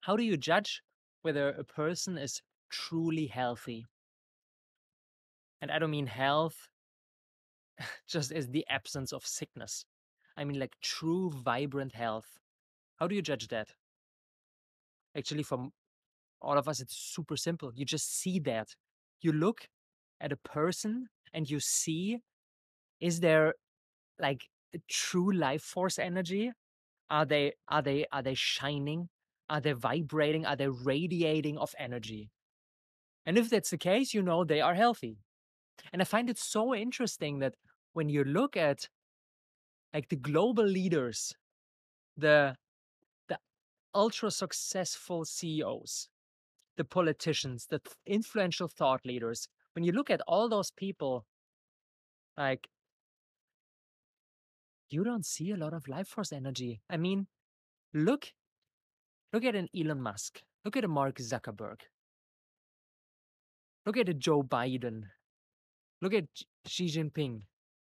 How do you judge whether a person is truly healthy? And I don't mean health just as the absence of sickness. I mean like true, vibrant health. How do you judge that? Actually, for all of us, it's super simple. You just see that. You look at a person and you see, is there like a true life force energy? Are they shining? Are they vibrating? Are they radiating of energy? And if that's the case, you know they are healthy. And I find it so interesting that when you look at like the global leaders, the the ultra successful CEOs, the politicians, the influential thought leaders, when you look at all those people, like you don't see a lot of life force energy. I mean, look look at an Elon Musk, look at a Mark Zuckerberg, look at a Joe Biden, look at Xi Jinping,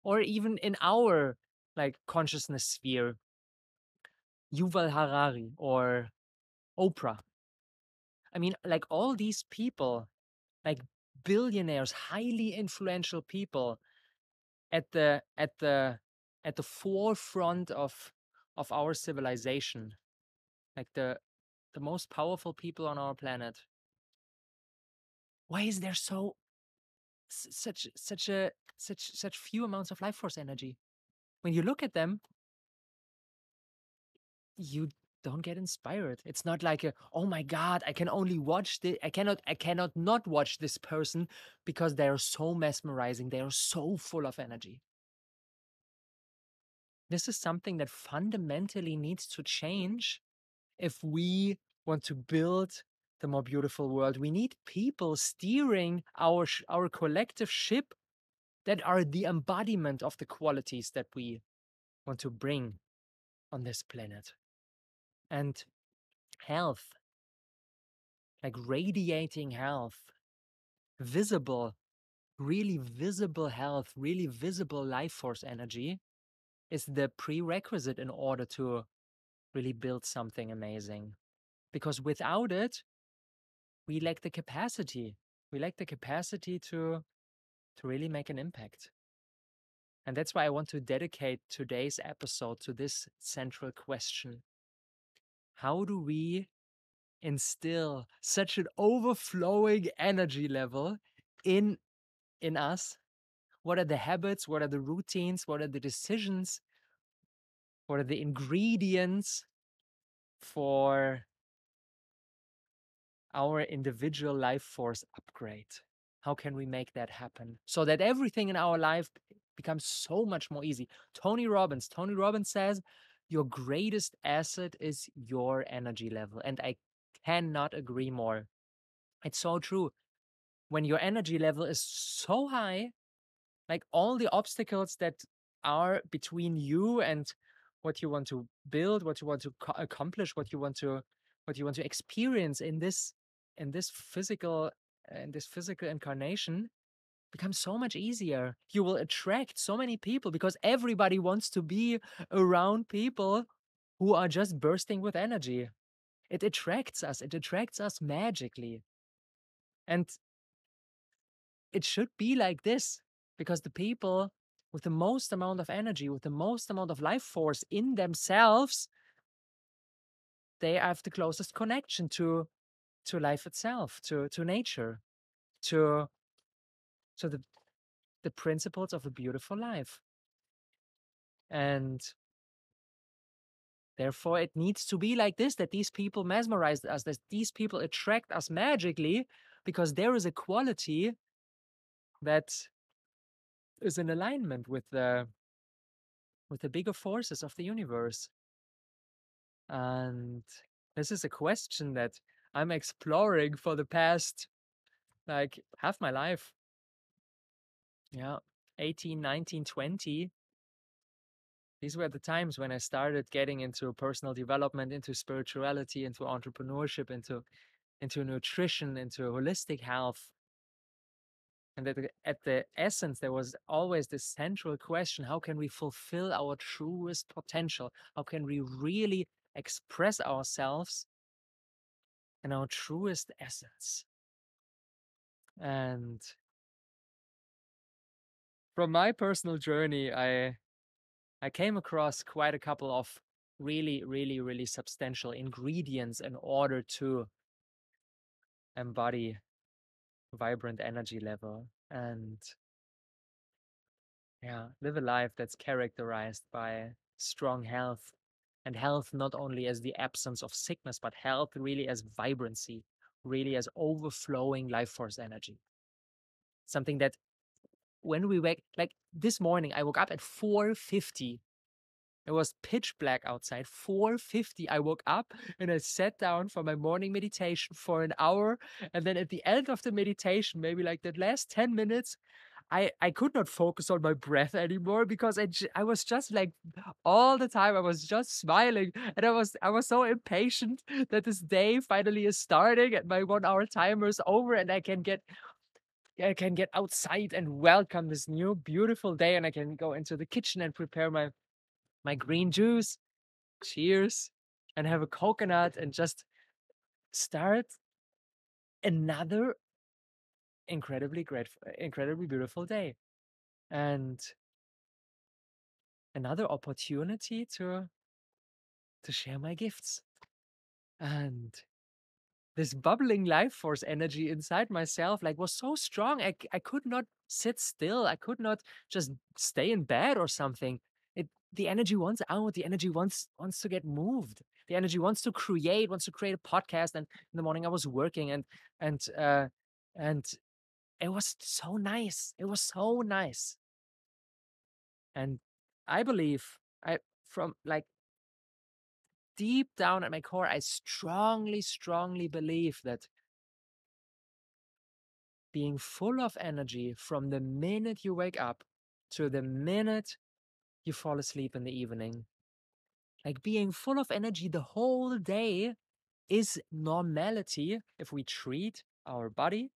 or even in our like consciousness sphere, Yuval Harari or Oprah. I mean, like all these people, like billionaires, highly influential people at the forefront of our civilization, like the most powerful people on our planet. Why is there such few amounts of life force energy? When you look at them, you don't get inspired. It's not like oh my god, I can only watch this. I cannot not watch this person because they are so mesmerizing. They are so full of energy. This is something that fundamentally needs to change if we want to build the more beautiful world. We need people steering our collective ship that are the embodiment of the qualities that we want to bring on this planet. And health, like radiating health, visible, really visible health, really visible life force energy is the prerequisite in order to really build something amazing. Because without it, we lack the capacity. We lack the capacity to really make an impact. And that's why I want to dedicate today's episode to this central question. How do we instill such an overflowing energy level in us? What are the habits? What are the routines? What are the decisions? What are the ingredients for our individual life force upgrade? How can we make that happen so that everything in our life becomes so much more easy? Tony Robbins says, your greatest asset is your energy level. And I cannot agree more. It's so true. When your energy level is so high, like all the obstacles that are between you and what you want to build, what you want to accomplish, what you want to experience in this physical incarnation becomes so much easier. You will attract so many people because everybody wants to be around people who are just bursting with energy. It attracts us magically. And it should be like this because the people with the most amount of energy, with the most amount of life force in themselves, they have the closest connection to life itself, to nature, to the principles of a beautiful life. And therefore it needs to be like this, that these people mesmerize us, that these people attract us magically, because there is a quality that is in alignment with the bigger forces of the universe. And this is a question that I'm exploring for the past like half my life. Yeah, 18, 19, 20. These were the times when I started getting into personal development, into spirituality, into entrepreneurship, into nutrition, into holistic health. And at the essence, there was always this central question: how can we fulfill our truest potential? How can we really express ourselves in our truest essence. And from my personal journey, I came across quite a couple of really, really, really substantial ingredients in order to embody vibrant energy level and live a life that's characterized by strong health, and health not only as the absence of sickness, but health really as vibrancy, really as overflowing life force energy. Something that when we wake, like this morning, I woke up at 4:50. It was pitch black outside. 4:50, I woke up and I sat down for my morning meditation for an hour. And then at the end of the meditation, maybe like the last 10 minutes, I could not focus on my breath anymore because I was just like all the time I was just smiling, and I was so impatient that this day finally is starting and my 1 hour timer is over and I can get outside and welcome this new beautiful day, and I can go into the kitchen and prepare my green juice. Cheers, and have a coconut and just start another incredibly beautiful day. And another opportunity to share my gifts. And this bubbling life force energy inside myself like was so strong. I could not sit still. I could not just stay in bed or something. The energy wants out. The energy wants to get moved. The energy wants to create a podcast. And in the morning I was working and it was so nice. It was so nice. And I believe I from like deep down at my core, I strongly, strongly believe that being full of energy from the minute you wake up to the minute you fall asleep in the evening, like being full of energy the whole day, is normality if we treat our body,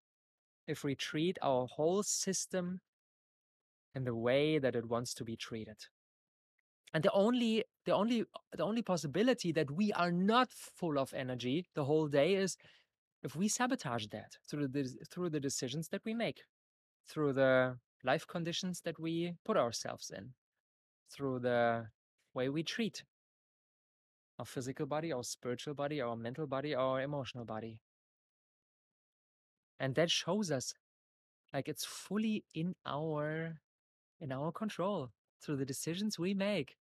if we treat our whole system in the way that it wants to be treated. And the only possibility that we are not full of energy the whole day is if we sabotage that through the decisions that we make, through the life conditions that we put ourselves in, through the way we treat our physical body, our spiritual body, our mental body, our emotional body. And that shows us like it's fully in our control through the decisions we make.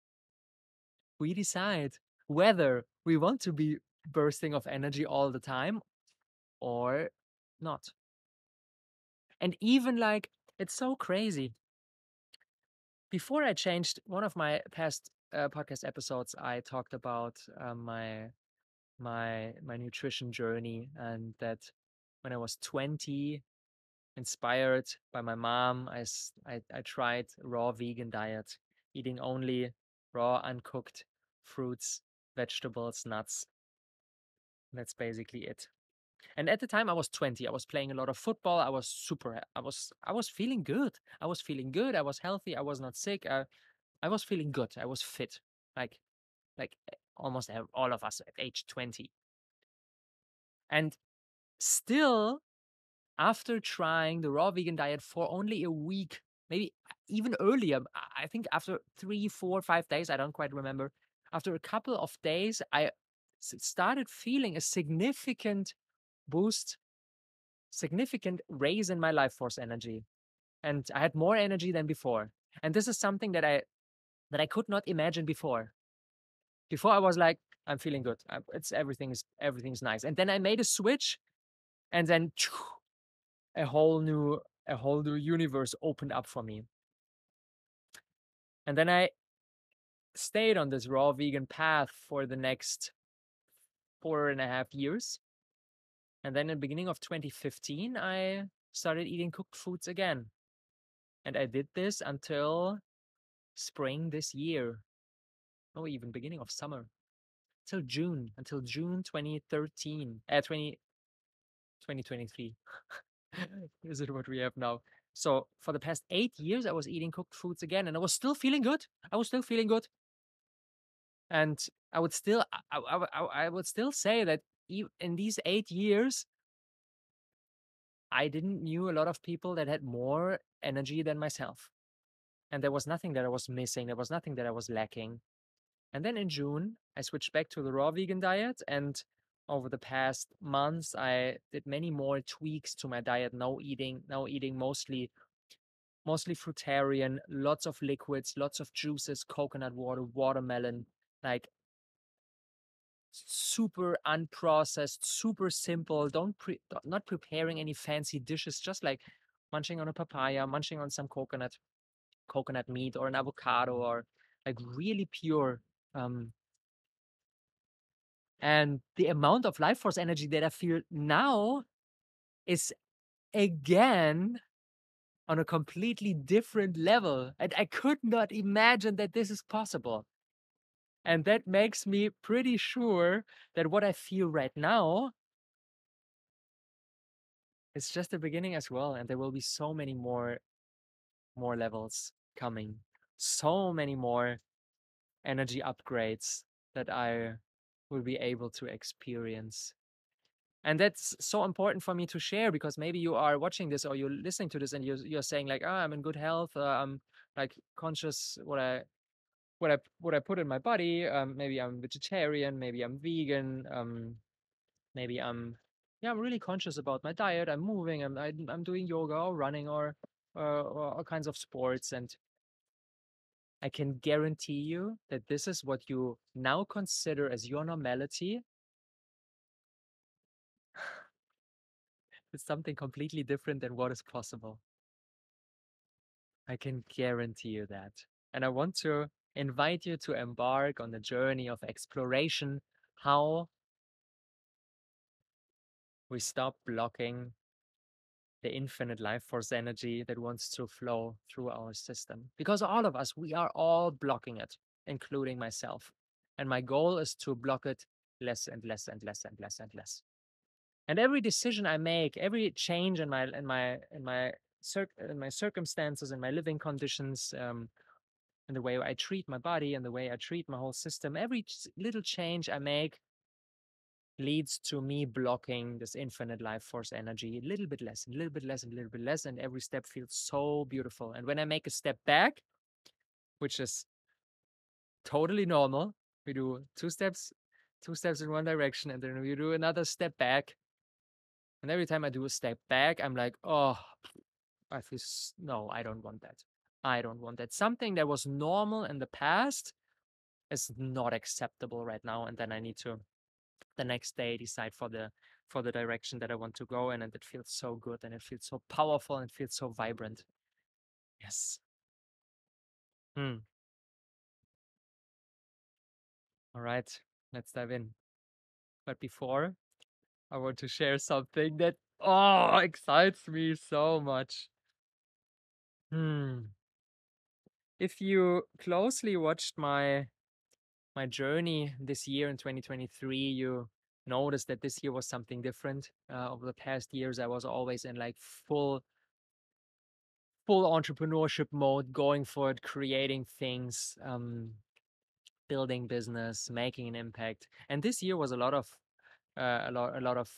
We decide whether we want to be bursting of energy all the time or not. And even like, it's so crazy. Before I changed one of my past podcast episodes, I talked about my nutrition journey, and that when I was 20, inspired by my mom, I tried raw vegan diet, eating only raw, uncooked fruits, vegetables, nuts. That's basically it. And at the time I was 20, I was playing a lot of football. I was feeling good. I was feeling good. I was healthy. I was not sick. I was feeling good. I was fit. Like almost all of us at age 20. And still, after trying the raw vegan diet for only a week, maybe even earlier, I think after 3, 4, 5 days, I don't quite remember. After a couple of days, I started feeling a significant boost, significant raise in my life force energy. And I had more energy than before. And this is something that I could not imagine before. Before I was like, I'm feeling good. Everything's nice. And then I made a switch, and then a whole new universe opened up for me. And then I stayed on this raw vegan path for the next 4.5 years. And then in the beginning of 2015, I started eating cooked foods again. And I did this until spring this year. Oh, even beginning of summer. Until June 2023. Is it what we have now? So for the past 8 years, I was eating cooked foods again, and I was still feeling good. And I would still say that in these 8 years, I didn't knew a lot of people that had more energy than myself. And there was nothing that I was missing. There was nothing that I was lacking. And then in June, I switched back to the raw vegan diet. And over the past months, I did many more tweaks to my diet. Now eating mostly fruitarian, lots of liquids, lots of juices, coconut water, watermelon, like super unprocessed, super simple. Not preparing any fancy dishes, just like munching on a papaya, munching on some coconut meat or an avocado, or like really pure. Um, and the amount of life force energy that I feel now is again on a completely different level. And I could not imagine that this is possible. And that makes me pretty sure that what I feel right now is just the beginning as well. And there will be so many more levels coming, so many more energy upgrades that I will be able to experience. And that's so important for me to share, because maybe you are watching this or you're listening to this and you're saying like, I'm in good health. I'm like conscious what I put in my body. Maybe I'm vegetarian. Maybe I'm vegan. Maybe I'm really conscious about my diet. I'm moving. I'm doing yoga or running or all kinds of sports. And I can guarantee you that this is what you now consider as your normality. It's something completely different than what is possible. I can guarantee you that. And I want to invite you to embark on the journey of exploration, how we stop blocking the infinite life force energy that wants to flow through our system. Because all of us, we are all blocking it, including myself. And my goal is to block it less and less and less and less and less. And every decision I make, every change in my circumstances, in my living conditions, and the way I treat my body and the way I treat my whole system, every little change I make leads to me blocking this infinite life force energy a little bit less, and a little bit less, and a little bit less. And every step feels so beautiful. And when I make a step back, which is totally normal, we do two steps in one direction, and then we do another step back. And every time I do a step back, I'm like, oh, no, I don't want that. I don't want that. Something that was normal in the past is not acceptable right now. And then I need to the next day decide for the direction that I want to go in. And it feels so good and it feels so powerful and it feels so vibrant. Yes. Hmm. All right. Let's dive in. But before, I want to share something that excites me so much. If you closely watched my journey this year in 2023, you noticed that this year was something different. Over the past years, I was always in like full entrepreneurship mode, going for it, creating things, building business, making an impact. And this year was a lot of a lot of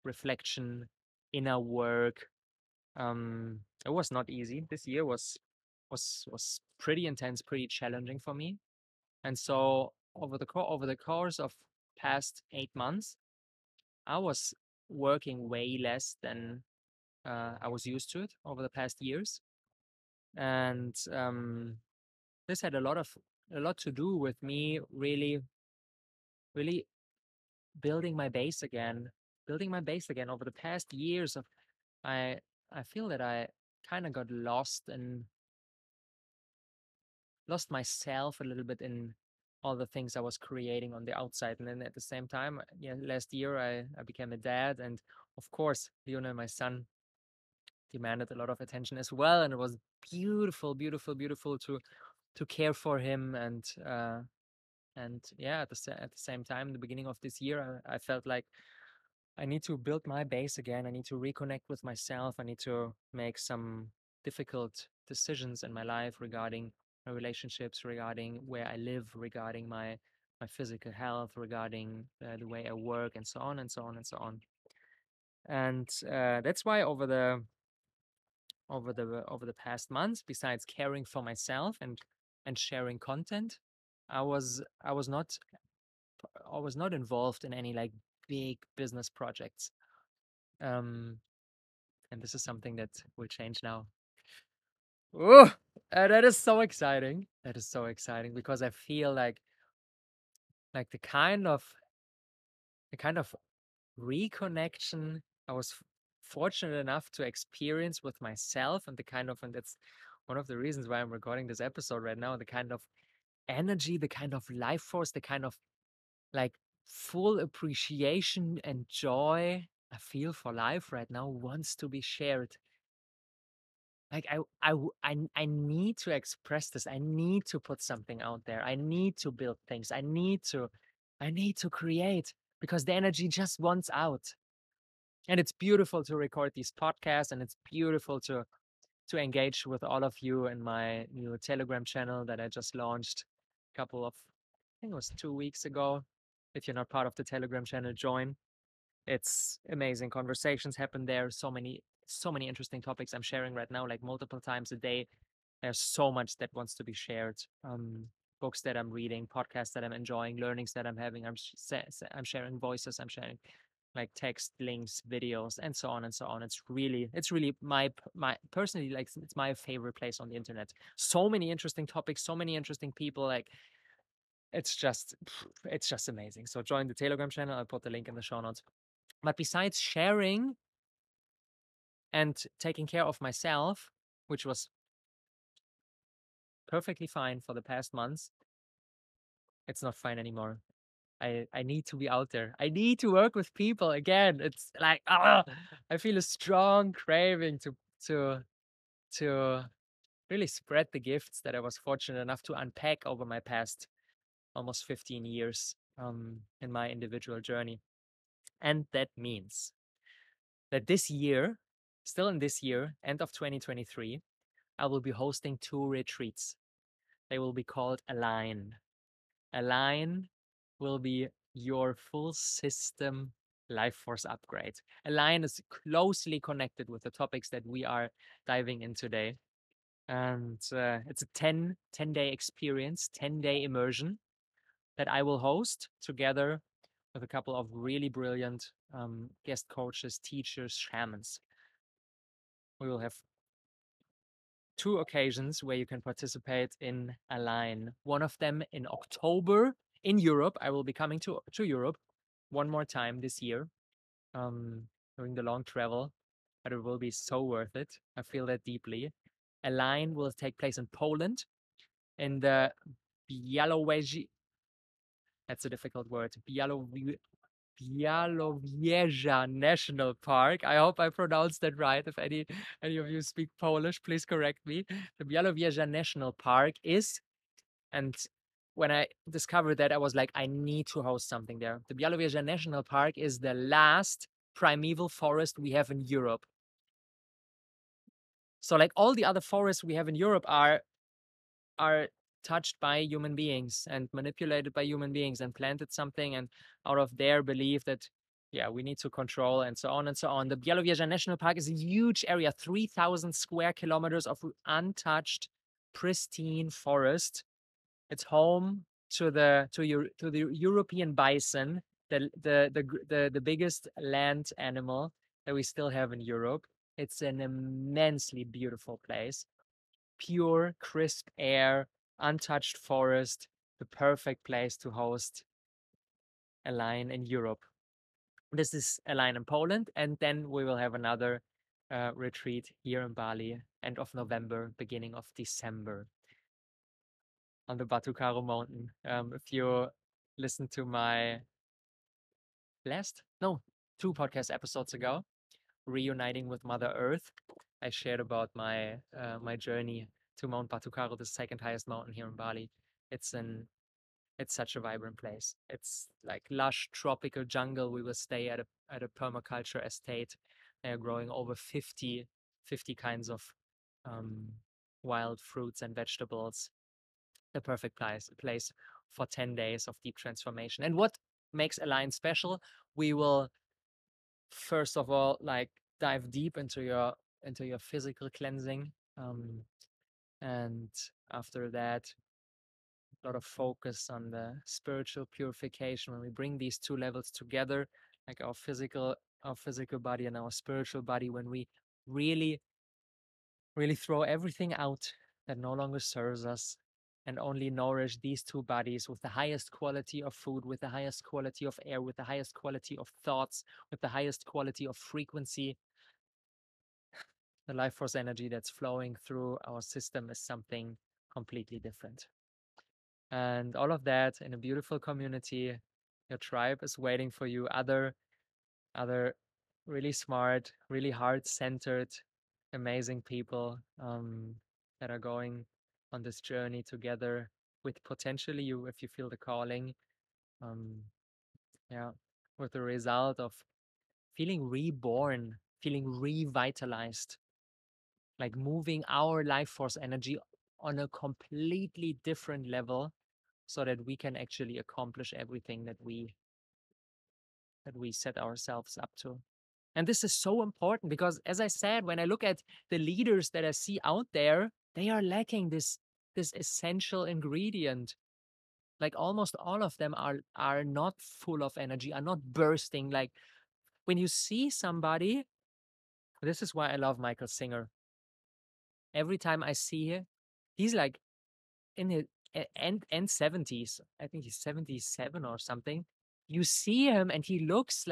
reflection, inner work. It was not easy. This year was pretty intense, pretty challenging for me. And so over the course of past 8 months, I was working way less than I was used to it over the past years, and this had a lot to do with me really building my base again, over the past years of I I feel that I kind of got lost myself a little bit in all the things I was creating on the outside. And then at the same time, yeah, last year I became a dad. And of course, Leona, my son, demanded a lot of attention as well. And it was beautiful, beautiful, beautiful to care for him. And yeah, at the same time, the beginning of this year, I felt like I need to build my base again. I need to reconnect with myself. I need to make some difficult decisions in my life regarding my relationships, regarding where I live, regarding my my physical health, regarding the way I work, and so on and so on and so on. And that's why over the past months, besides caring for myself and sharing content, I was I was not I was not involved in any like big business projects. Um, and this is something that will change now. Oh, that is so exciting. That is so exciting because I feel like the kind of reconnection I was fortunate enough to experience with myself, and that's one of the reasons why I'm recording this episode right now. The kind of energy, the kind of life force, the kind of like full appreciation and joy I feel for life right now wants to be shared. Like I need to express this. I need to put something out there. I need to build things. I need to create because the energy just wants out. And it's beautiful to record these podcasts, and it's beautiful to engage with all of you in my new Telegram channel that I just launched a couple of, I think it was 2 weeks ago. If you're not part of the Telegram channel, join. It's amazing. Conversations happen there. So many interesting topics I'm sharing right now, like multiple times a day. There's so much that wants to be shared. Books that I'm reading, podcasts that I'm enjoying, learnings that I'm having. I'm sharing voices. I'm sharing like text, links, videos, and so on and so on. It's really my personally, like, it's my favorite place on the internet. So many interesting topics, so many interesting people. Like, it's just amazing. So join the Telegram channel. I'll put the link in the show notes. But besides sharing and taking care of myself, which was perfectly fine for the past months, it's not fine anymore. I need to be out there. I need to work with people again. It's like, I feel a strong craving to to really spread the gifts that I was fortunate enough to unpack over my past almost 15 years in my individual journey. And that means that this year, still in this year, end of 2023, I will be hosting 2 retreats. They will be called Align. Align will be your full system life force upgrade. Align is closely connected with the topics that we are diving in today. And it's a 10-day experience, 10-day immersion that I will host together with a couple of really brilliant guest coaches, teachers, shamans. We will have 2 occasions where you can participate in Align. One of them in October in Europe. I will be coming to Europe one more time this year, doing the long travel, but it will be so worth it. I feel that deeply. Align will take place in Poland, in the Białowieża. That's a difficult word. Białowieża National Park. I hope I pronounced that right. If any of you speak Polish, please correct me. The Białowieża National Park is, and when I discovered that, I was like, I need to host something there. The Białowieża National Park is the last primeval forest we have in Europe. So like all the other forests we have in Europe are touched by human beings and manipulated by human beings and planted something, and out of their belief that, yeah, we need to control, and so on and so on. The Białowieża National Park is a huge area, 3,000 square kilometers of untouched, pristine forest. It's home to the European bison, the biggest land animal that we still have in Europe. It's an immensely beautiful place. Pure, crisp air, untouched forest, the perfect place to host Align in Europe. This is Align in Poland, and then we will have another retreat here in Bali, end of November, beginning of December, on the Batu Karo mountain. If you listen to my no, 2 podcast episodes ago, reuniting with Mother Earth, I shared about my journey to Mount Batu Karo, the second highest mountain here in Bali. It's such a vibrant place. It's like lush tropical jungle. We will stay at a permaculture estate. They're growing over 50 kinds of wild fruits and vegetables. The perfect place for 10 days of deep transformation. And what makes Align special? We will first of all like dive deep into your physical cleansing. And after that, a lot of focus on the spiritual purification when we bring these two levels together, like our physical body and our spiritual body, when we really really throw everything out that no longer serves us and only nourish these two bodies with the highest quality of food, with the highest quality of air, with the highest quality of thoughts, with the highest quality of frequency. The life force energy that's flowing through our system is something completely different. And all of that in a beautiful community. Your tribe is waiting for you. Other really smart, really heart-centered, amazing people that are going on this journey together with potentially you, if you feel the calling. Um, yeah, with the result of feeling reborn, feeling revitalized, like moving our life force energy on a completely different level so that we can actually accomplish everything that we set ourselves up to. And this is so important because, as I said, when I look at the leaders that I see out there, they are lacking this essential ingredient. Like almost all of them are not full of energy, are not bursting. Like when you see somebody, this is why I love Michael Singer. Every time I see him, he's like in his end 70s. I think he's 77 or something. You see him and he looks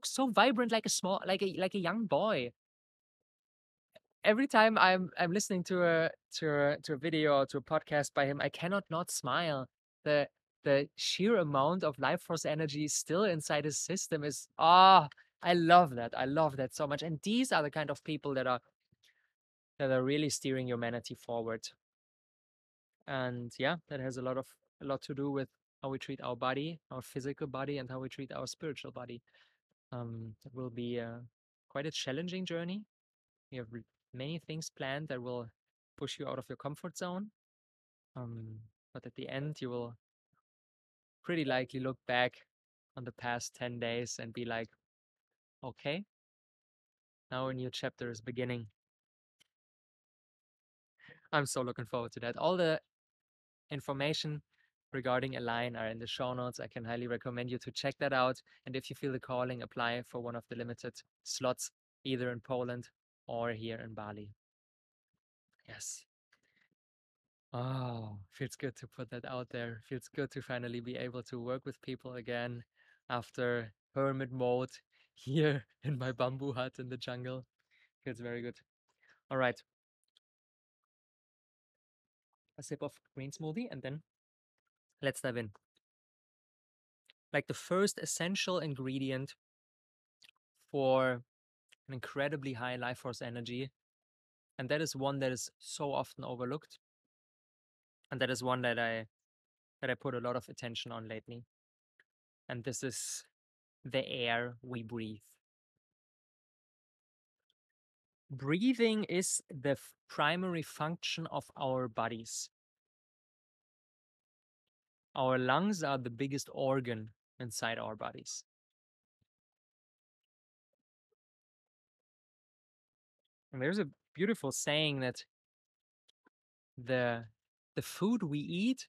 so vibrant, like a small like a young boy. Every time I'm listening to a video or to a podcast by him, I cannot not smile. The sheer amount of life force energy still inside his system is I love that. I love that so much. And these are the kind of people that are really steering humanity forward. And yeah, that has a lot to do with how we treat our body, our physical body, and how we treat our spiritual body. It will be quite a challenging journey. We have many things planned that will push you out of your comfort zone. But at the end, you will pretty likely look back on the past 10 days and be like, okay, now a new chapter is beginning. I'm so looking forward to that. All the information regarding Align are in the show notes. I can highly recommend you to check that out. And if you feel the calling, apply for one of the limited slots, either in Poland or here in Bali. Yes. Oh, feels good to put that out there. Feels good to finally be able to work with people again after hermit mode here in my bamboo hut in the jungle. Feels very good. All right. A sip of green smoothie and then let's dive in. Like the first essential ingredient for an incredibly high life force energy. And that is one that is so often overlooked. And that is one that I put a lot of attention on lately. And this is the air we breathe. Breathing is the primary function of our bodies. Our lungs are the biggest organ inside our bodies. And there's a beautiful saying that the the food we eat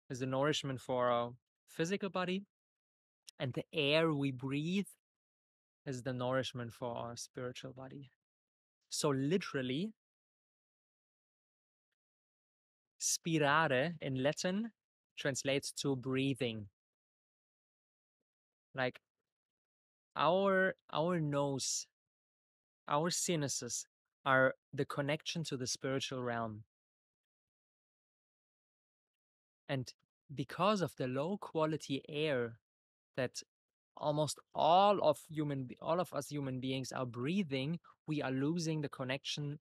is the nourishment for our physical body, and the air we breathe is the nourishment for our spiritual body. So literally, spirare in Latin translates to breathing. Like our nose, our sinuses are the connection to the spiritual realm. And because of the low quality air that almost all of us human beings are breathing, we are losing the connection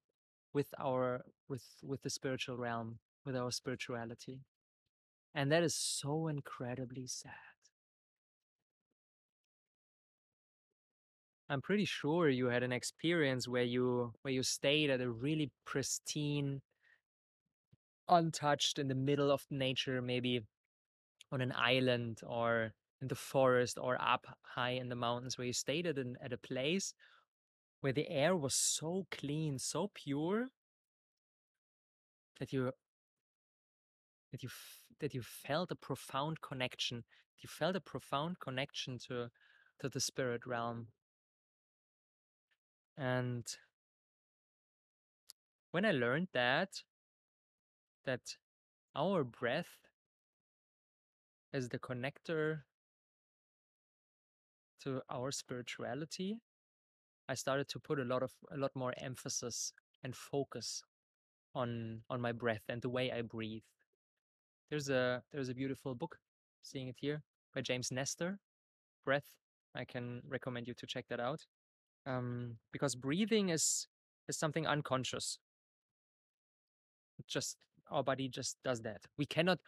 with with the spiritual realm, with our spirituality. And that is so incredibly sad. I'm pretty sure you had an experience where you stayed at a really pristine, untouched in the middle of nature, maybe on an island or in the forest or up high in the mountains, where you stayed at a place where the air was so clean, so pure that you felt a profound connection. You felt a profound connection to the spirit realm. And when I learned that our breath is the connector to our spirituality, I started to put a lot more emphasis and focus on my breath and the way I breathe. There's a beautiful book, seeing it here, by James Nestor, Breath. I can recommend you to check that out. Because breathing is something unconscious. Just our body just does that. We cannot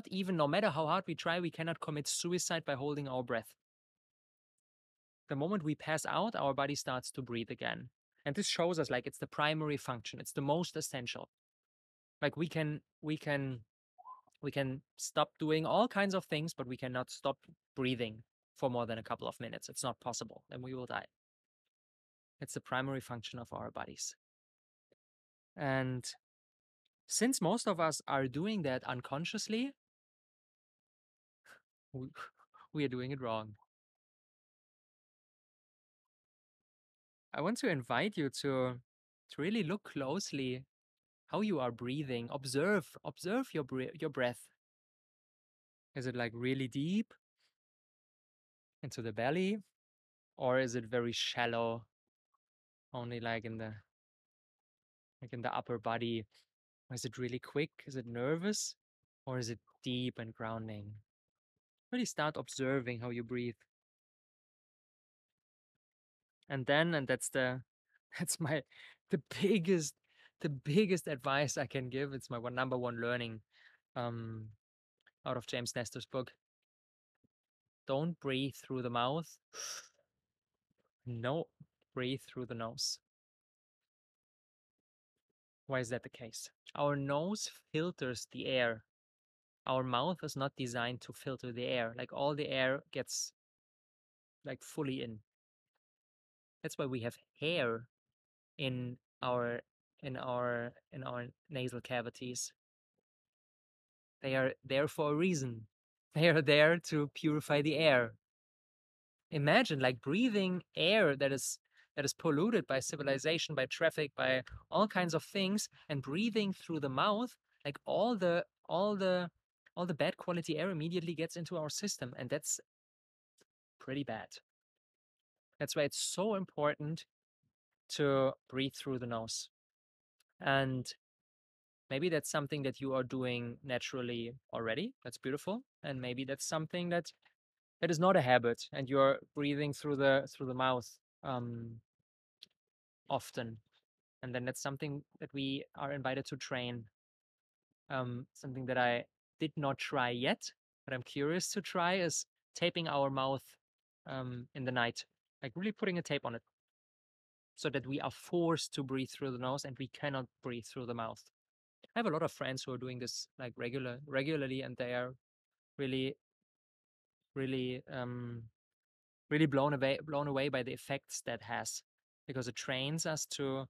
even, no matter how hard we try, we cannot commit suicide by holding our breath. The moment we pass out, our body starts to breathe again. And this shows us like it's the primary function. It's the most essential. Like we can stop doing all kinds of things, but we cannot stop breathing for more than a couple of minutes. It's not possible. Then we will die. It's the primary function of our bodies. And since most of us are doing that unconsciously, we, we are doing it wrong. I want to invite you to really look closely how you are breathing. Observe your breath. Is it like really deep into the belly, or is it very shallow, only like in the upper body? Or is it really quick? Is it nervous, or is it deep and grounding? Really start observing how you breathe. And that's that's my the biggest the biggest advice I can give. It's my number one learning um out of James Nestor's book. Don't breathe through the mouth. No, breathe through the nose. Why is that the case? Our nose filters the air. Our mouth is not designed to filter the air. Like all the air gets like fully in. That's why we have hair in our in our nasal cavities. They are there for a reason. They are there to purify the air. Imagine like breathing air that is polluted by civilization, by traffic, by all kinds of things, and breathing through the mouth, like all the bad quality air immediately gets into our system, and that's pretty bad. That's why it's so important to breathe through the nose. And maybe that's something that you are doing naturally already. That's beautiful. And maybe that's something that is not a habit, and you're breathing through the mouth often. And then that's something that we are invited to train. Something that I did not try yet, but I'm curious to try is taping our mouth in the night, like really putting a tape on it, so that we are forced to breathe through the nose and we cannot breathe through the mouth. I have a lot of friends who are doing this like regularly, and they are really, really, really blown away by the effects that has, because it trains us to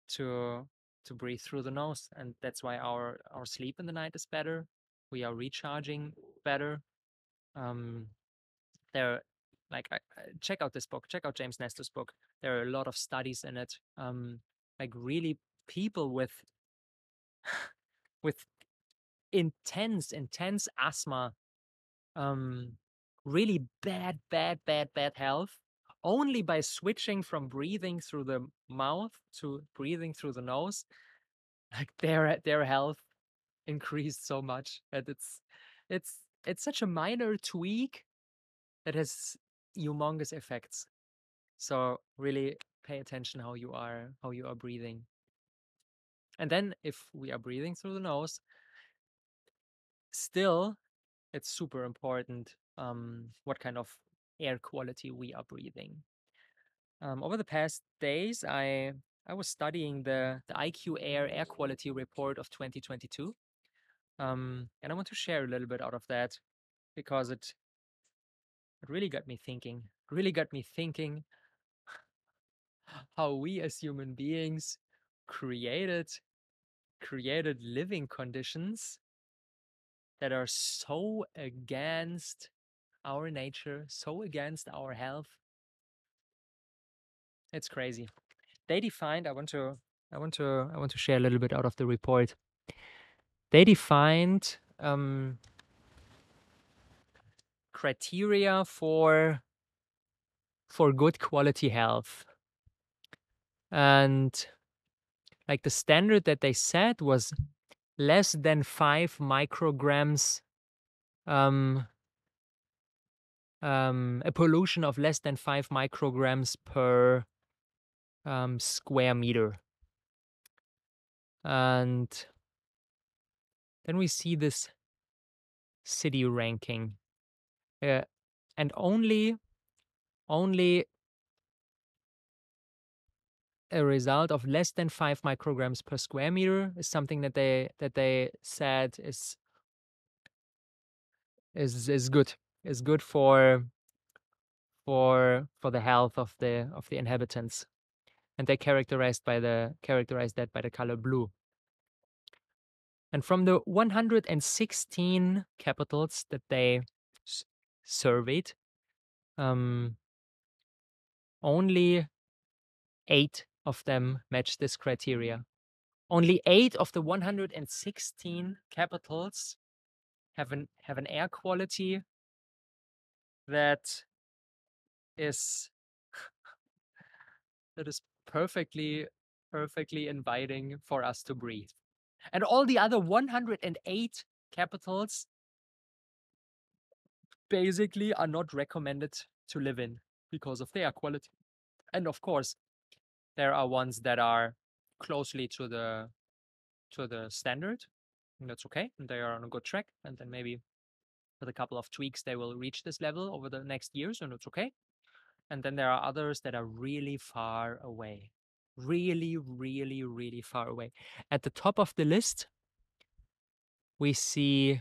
to breathe through the nose, and that's why our sleep in the night is better. We are recharging better. Um, there, like, check out this book. Check out James Nestor's book. There are a lot of studies in it. Like really people with intense asthma, um, really bad health, only by switching from breathing through the mouth to breathing through the nose, like their health increased so much that it's it's such a minor tweak that has humongous effects. So really pay attention how you are breathing. And then if we are breathing through the nose, still it's super important what kind of air quality we are breathing. Over the past days, I was studying the IQ Air quality report of 2022. And I want to share a little bit out of that because it really got me thinking. Really got me thinking how we as human beings created living conditions that are so against our nature, so against our health. It's crazy. They defined, I want to share a little bit out of the report. They defined criteria for good quality health. And like the standard that they set was less than 5 micrograms, a pollution of less than 5 micrograms per square meter. And then we see this city ranking. And only a result of less than 5 micrograms per square meter is something that they said is good. Is good for the health of the inhabitants. And they characterized that by the color blue. And from the 116 capitals that they surveyed, only 8 of them match this criteria. Only 8 of the 116 capitals have an air quality that is perfectly inviting for us to breathe. And all the other 108 capitals basically are not recommended to live in because of their quality. And of course, there are ones that are closely to the standard, and that's okay. And they are on a good track. And then maybe with a couple of tweaks, they will reach this level over the next years, and it's okay. And then there are others that are really far away. Really, really, really far away. At the top of the list, we see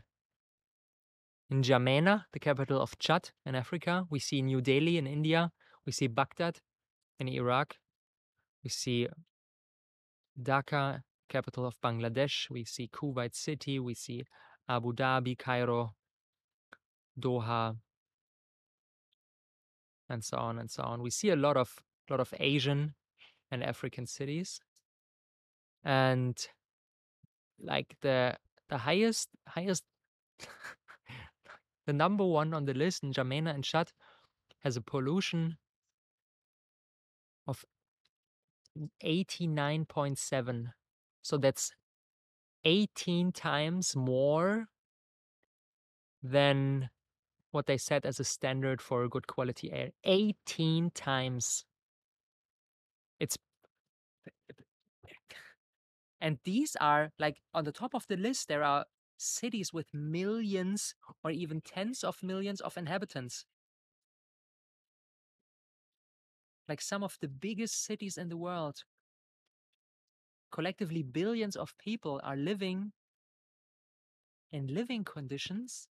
N'Djamena, the capital of Chad in Africa. We see New Delhi in India. We see Baghdad in Iraq. We see Dhaka, capital of Bangladesh. We see Kuwait City. We see Abu Dhabi, Cairo, Doha, and so on and so on. We see a lot of Asian and African cities. And like the highest the number one on the list, N'Djamena and Chad, has a pollution of 89.7. So that's 18 times more than what they set as a standard for good quality air. 18 times. It's and these are like on the top of the list, there are cities with millions or even tens of millions of inhabitants. Like some of the biggest cities in the world. Collectively, billions of people are living in living conditions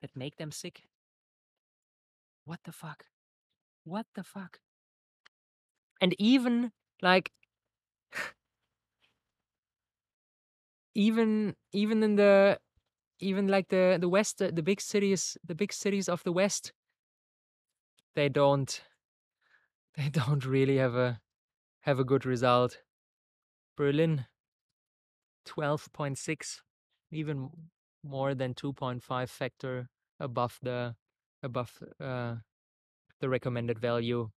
that make them sick. What the fuck? What the fuck? And even like even in the like the west, the big cities of the west, they don't really have a good result. Berlin 12.6, even more than 2.5 factor above the recommended value.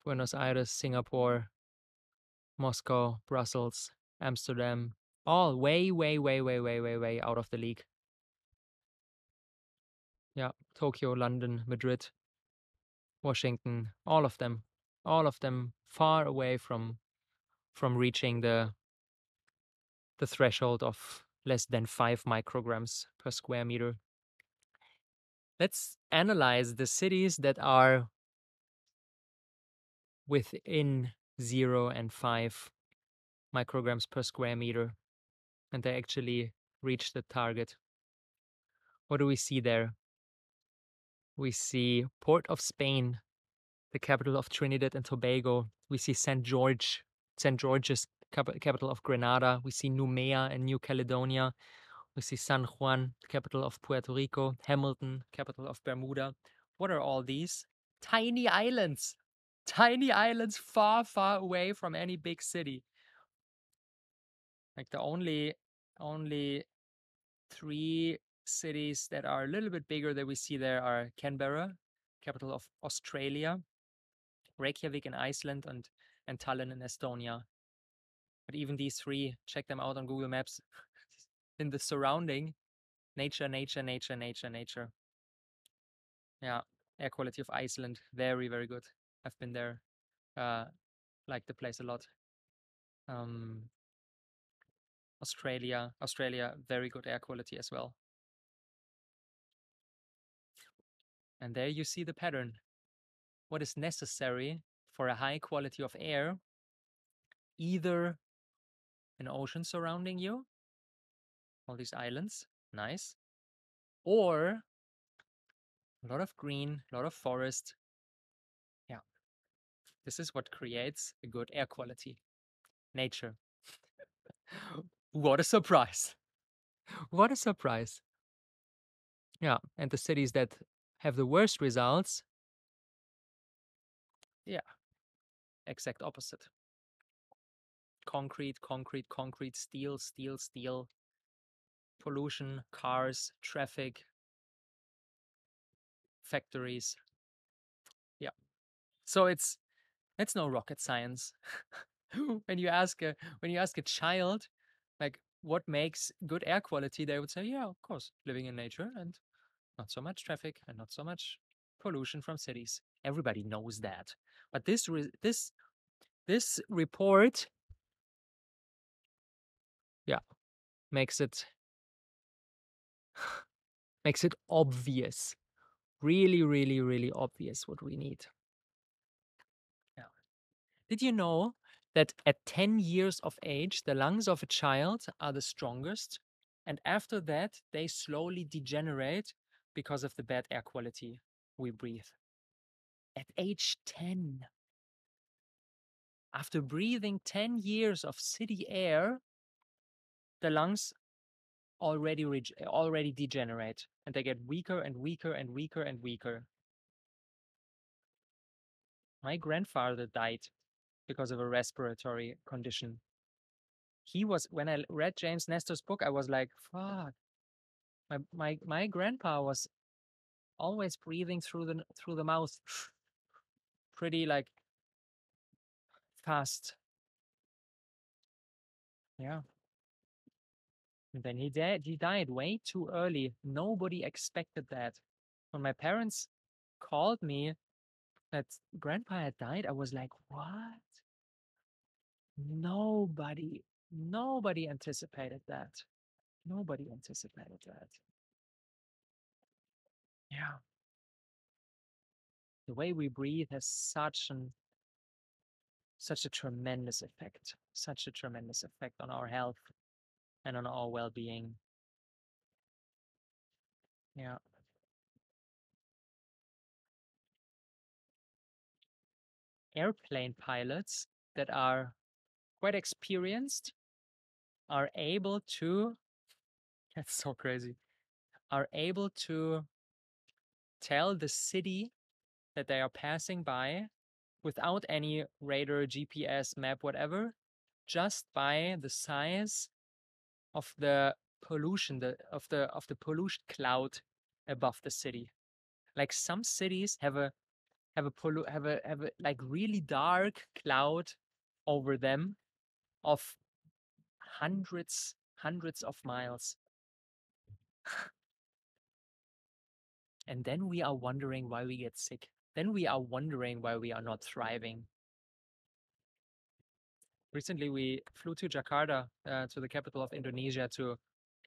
Buenos Aires, Singapore, Moscow, Brussels, Amsterdam, all way out of the league. Yeah, Tokyo, London, Madrid, Washington, all of them far away from reaching the threshold of less than 5 micrograms per square meter. Let's analyze the cities that are within 0 and 5 micrograms per square meter. and they actually reach the target. What do we see there? We see Port of Spain, the capital of Trinidad and Tobago. We see St. George's, capital of Grenada. We see Noumea and New Caledonia. We see San Juan, capital of Puerto Rico. Hamilton, capital of Bermuda. What are all these? Tiny islands. Tiny islands far, far away from any big city. Like the only three cities that are a little bit bigger that we see there are Canberra, capital of Australia, Reykjavik in Iceland, and Tallinn in Estonia. But even these three, check them out on Google Maps. In the surrounding, nature, nature, nature, nature, nature. Yeah, air quality of Iceland, very, very good. I've been there. Like the place a lot. Australia, very good air quality as well. And there you see the pattern. What is necessary for a high quality of air? Either an ocean surrounding you, all these islands, nice, or a lot of green, a lot of forest. Yeah, this is what creates a good air quality. Nature. What a surprise. What a surprise. Yeah, and the cities that have the worst results, yeah, exact opposite. Concrete, concrete, concrete, steel, steel, steel, pollution, cars, traffic, factories. Yeah. So it's no rocket science. when you ask a child, like, what makes good air quality, they would say, yeah, of course, living in nature and not so much traffic and not so much pollution from cities. Everybody knows that. But this report, yeah, makes it obvious. Really, really, really obvious what we need. Yeah. Did you know that at 10 years of age, the lungs of a child are the strongest? And after that, they slowly degenerate because of the bad air quality we breathe. At age 10, after breathing 10 years of city air, the lungs already degenerate, and they get weaker and weaker and weaker and weaker. My grandfather died because of a respiratory condition. When I read James Nestor's book, I was like, fuck. My grandpa was always breathing through the mouth pretty like fast. Yeah. And then he died way too early. Nobody expected that. When my parents called me that grandpa had died, I was like, what? Nobody anticipated that. Nobody anticipated that. Yeah. The way we breathe has such a tremendous effect on our health and on our well-being. Yeah. Airplane pilots that are quite experienced are able to, that's so crazy, are able to tell the city that they are passing by without any radar, GPS, map, whatever, just by the size of the pollution, of the pollution cloud above the city. Like some cities have a like really dark cloud over them of hundreds of miles. And then we are wondering why we get sick. Then we are wondering why we are not thriving. Recently, we flew to Jakarta, to the capital of Indonesia, to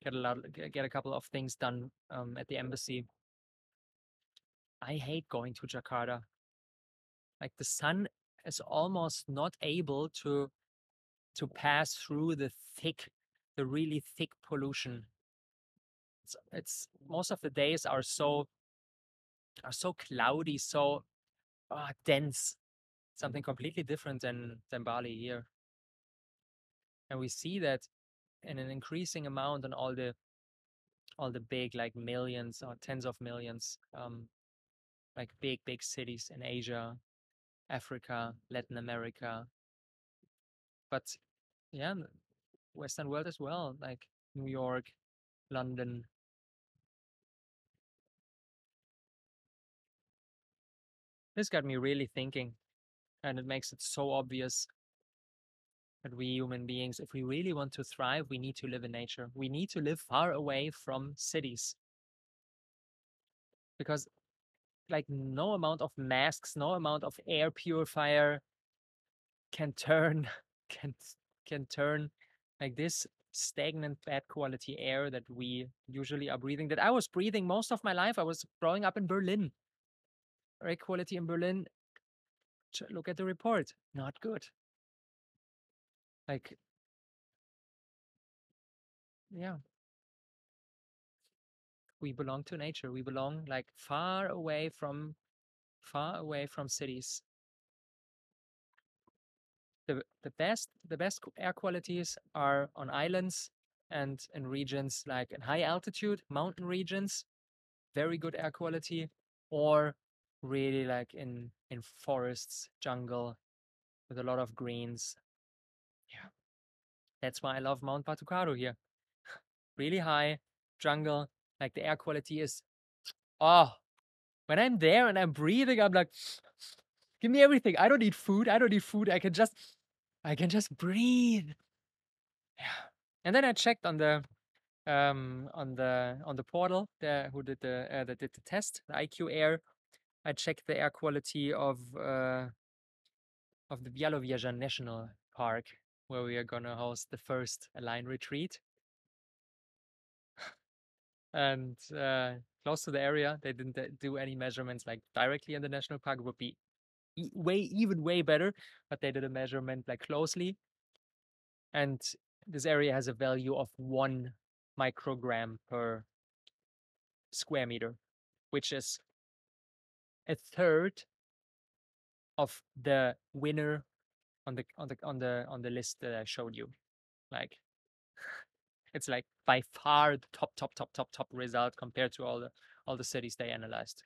get a couple of things done at the embassy. I hate going to Jakarta. Like the sun is almost not able to pass through the thick the really thick pollution. It's most of the days are so cloudy, so dense. Something completely different than Bali here. And we see that in an increasing amount on all the big, like millions or tens of millions, like big cities in Asia, Africa, Latin America, but yeah, Western world as well, like New York, London. This got me really thinking, and it makes it so obvious that we human beings, if we really want to thrive, we need to live in nature. We need to live far away from cities, because like no amount of masks, no amount of air purifier can turn can can turn like this stagnant bad quality air that we usually are breathing, that I was breathing most of my life. I was growing up in Berlin. Air quality in Berlin, look at the report, not good. Like, yeah, we belong to nature. We belong like far away from cities. The best air qualities are on islands and in regions like in high altitude mountain regions, very good air quality, or really like in forests, jungle with a lot of greens. Yeah, that's why I love Mount Patucaro here. Really high jungle, like the air quality is, oh, when I'm there and I'm breathing, I'm like, give me everything. I don't need food. I don't need food. I can just breathe. Yeah. And then I checked on the portal there who did the that did the test, the IQ Air. I checked the air quality of the Białowieża National Park, where we are gonna host the first Align retreat. And close to the area, they didn't do any measurements like directly in the national park. It would be way better, but they did a measurement like closely, and this area has a value of 1 microgram per square meter, which is a third of the winner on the list that I showed you. Like, it's like by far the top result compared to all the cities they analyzed.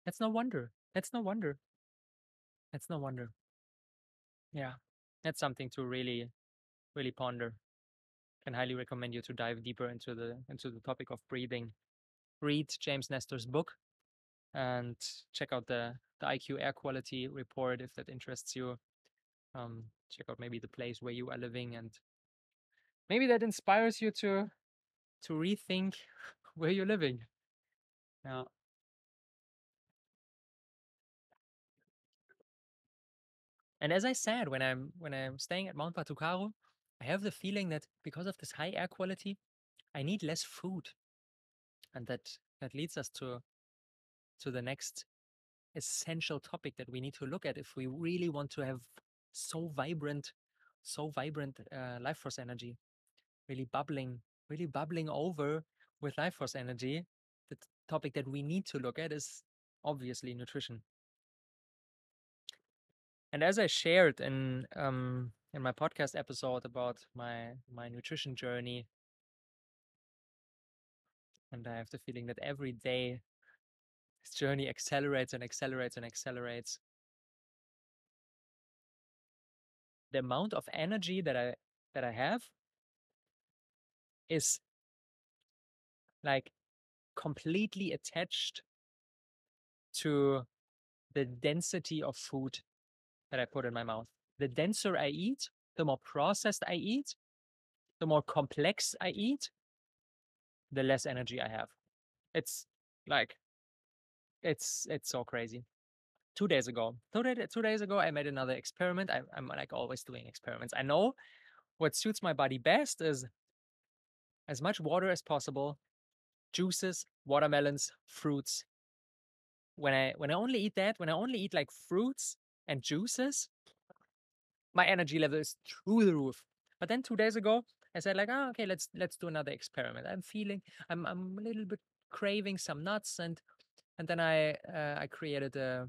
That's no wonder. That's no wonder. That's no wonder. Yeah, that's something to really ponder. Can highly recommend you to dive deeper into the topic of breathing. Read James Nestor's book and check out the IQ air quality report if that interests you. Check out maybe the place where you are living, and maybe that inspires you to rethink where you're living. Yeah. And as I said, when I'm staying at Mount Patucaro, I have the feeling that because of this high air quality, I need less food, and that leads us to the next essential topic that we need to look at if we really want to have so vibrant, life force energy, really bubbling over with life force energy. The topic that we need to look at is obviously nutrition. And as I shared in my podcast episode about my nutrition journey, and I have the feeling that every day this journey accelerates and accelerates and accelerates. The amount of energy that I have is like completely attached to the density of food that I put in my mouth. The denser I eat, the more processed I eat, the more complex I eat, the less energy I have. It's like it's so crazy. 2 days ago, 2 days ago, I made another experiment. I'm like always doing experiments. I know what suits my body best is as much water as possible, juices, watermelons, fruits. When I only eat that, when I only eat like fruits and juices, my energy level is through the roof. But then 2 days ago, I said like, oh, okay, let's do another experiment. I'm a little bit craving some nuts, and then I created a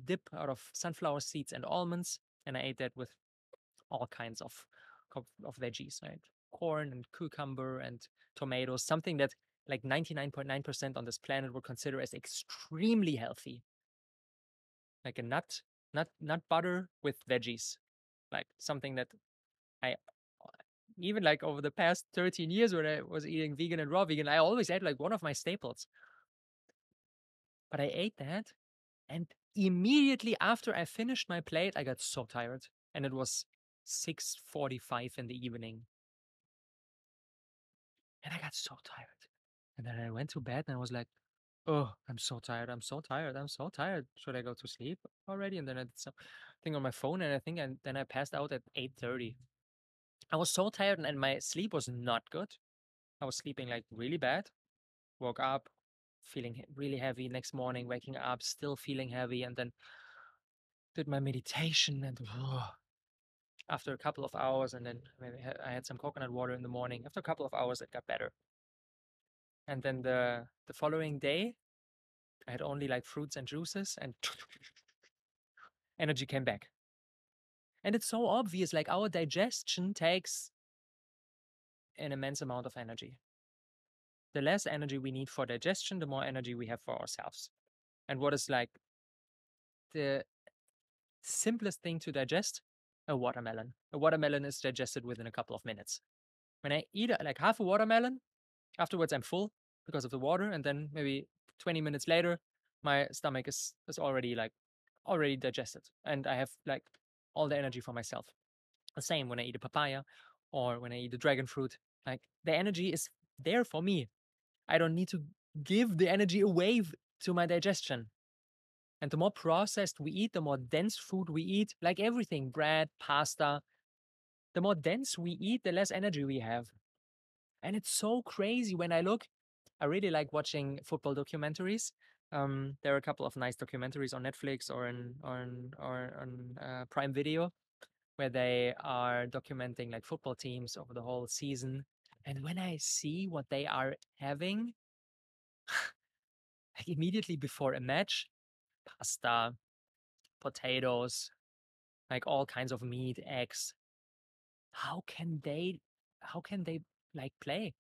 dip out of sunflower seeds and almonds, and I ate that with all kinds of veggies, right? Corn and cucumber and tomatoes, something that like 99.9% on this planet would consider as extremely healthy, like a nut butter with veggies, like something that I even like over the past 13 years when I was eating vegan and raw vegan, I always had like one of my staples. But I ate that, and immediately after I finished my plate, I got so tired, and it was 6:45 in the evening, and I got so tired. And then I went to bed, and I was like, "Oh, I'm so tired. I'm so tired. I'm so tired. Should I go to sleep already?" And then I did something on my phone, and then I passed out at 8:30. I was so tired, and my sleep was not good. I was sleeping like really bad. Woke up feeling really heavy. Next morning, waking up still feeling heavy, and then did my meditation, and after a couple of hours, and then maybe I had some coconut water in the morning. After a couple of hours, it got better. And then the following day, I had only like fruits and juices, and energy came back. And it's so obvious, like our digestion takes an immense amount of energy. The less energy we need for digestion, the more energy we have for ourselves. And what is like the simplest thing to digest? A watermelon. A watermelon is digested within a couple of minutes. When I eat like half a watermelon, afterwards I'm full because of the water, and then maybe 20 minutes later, my stomach is already digested, and I have like all the energy for myself. The same when I eat a papaya or when I eat a dragon fruit. Like the energy is there for me. I don't need to give the energy away to my digestion. And the more processed we eat, the more dense food we eat, like everything, bread, pasta, the more dense we eat, the less energy we have. And it's so crazy when I really like watching football documentaries. There are a couple of nice documentaries on Netflix or on Prime Video where they are documenting like football teams over the whole season. And when I see what they are having, like immediately before a match, pasta, potatoes, like all kinds of meat, eggs, how can they, how can they like play?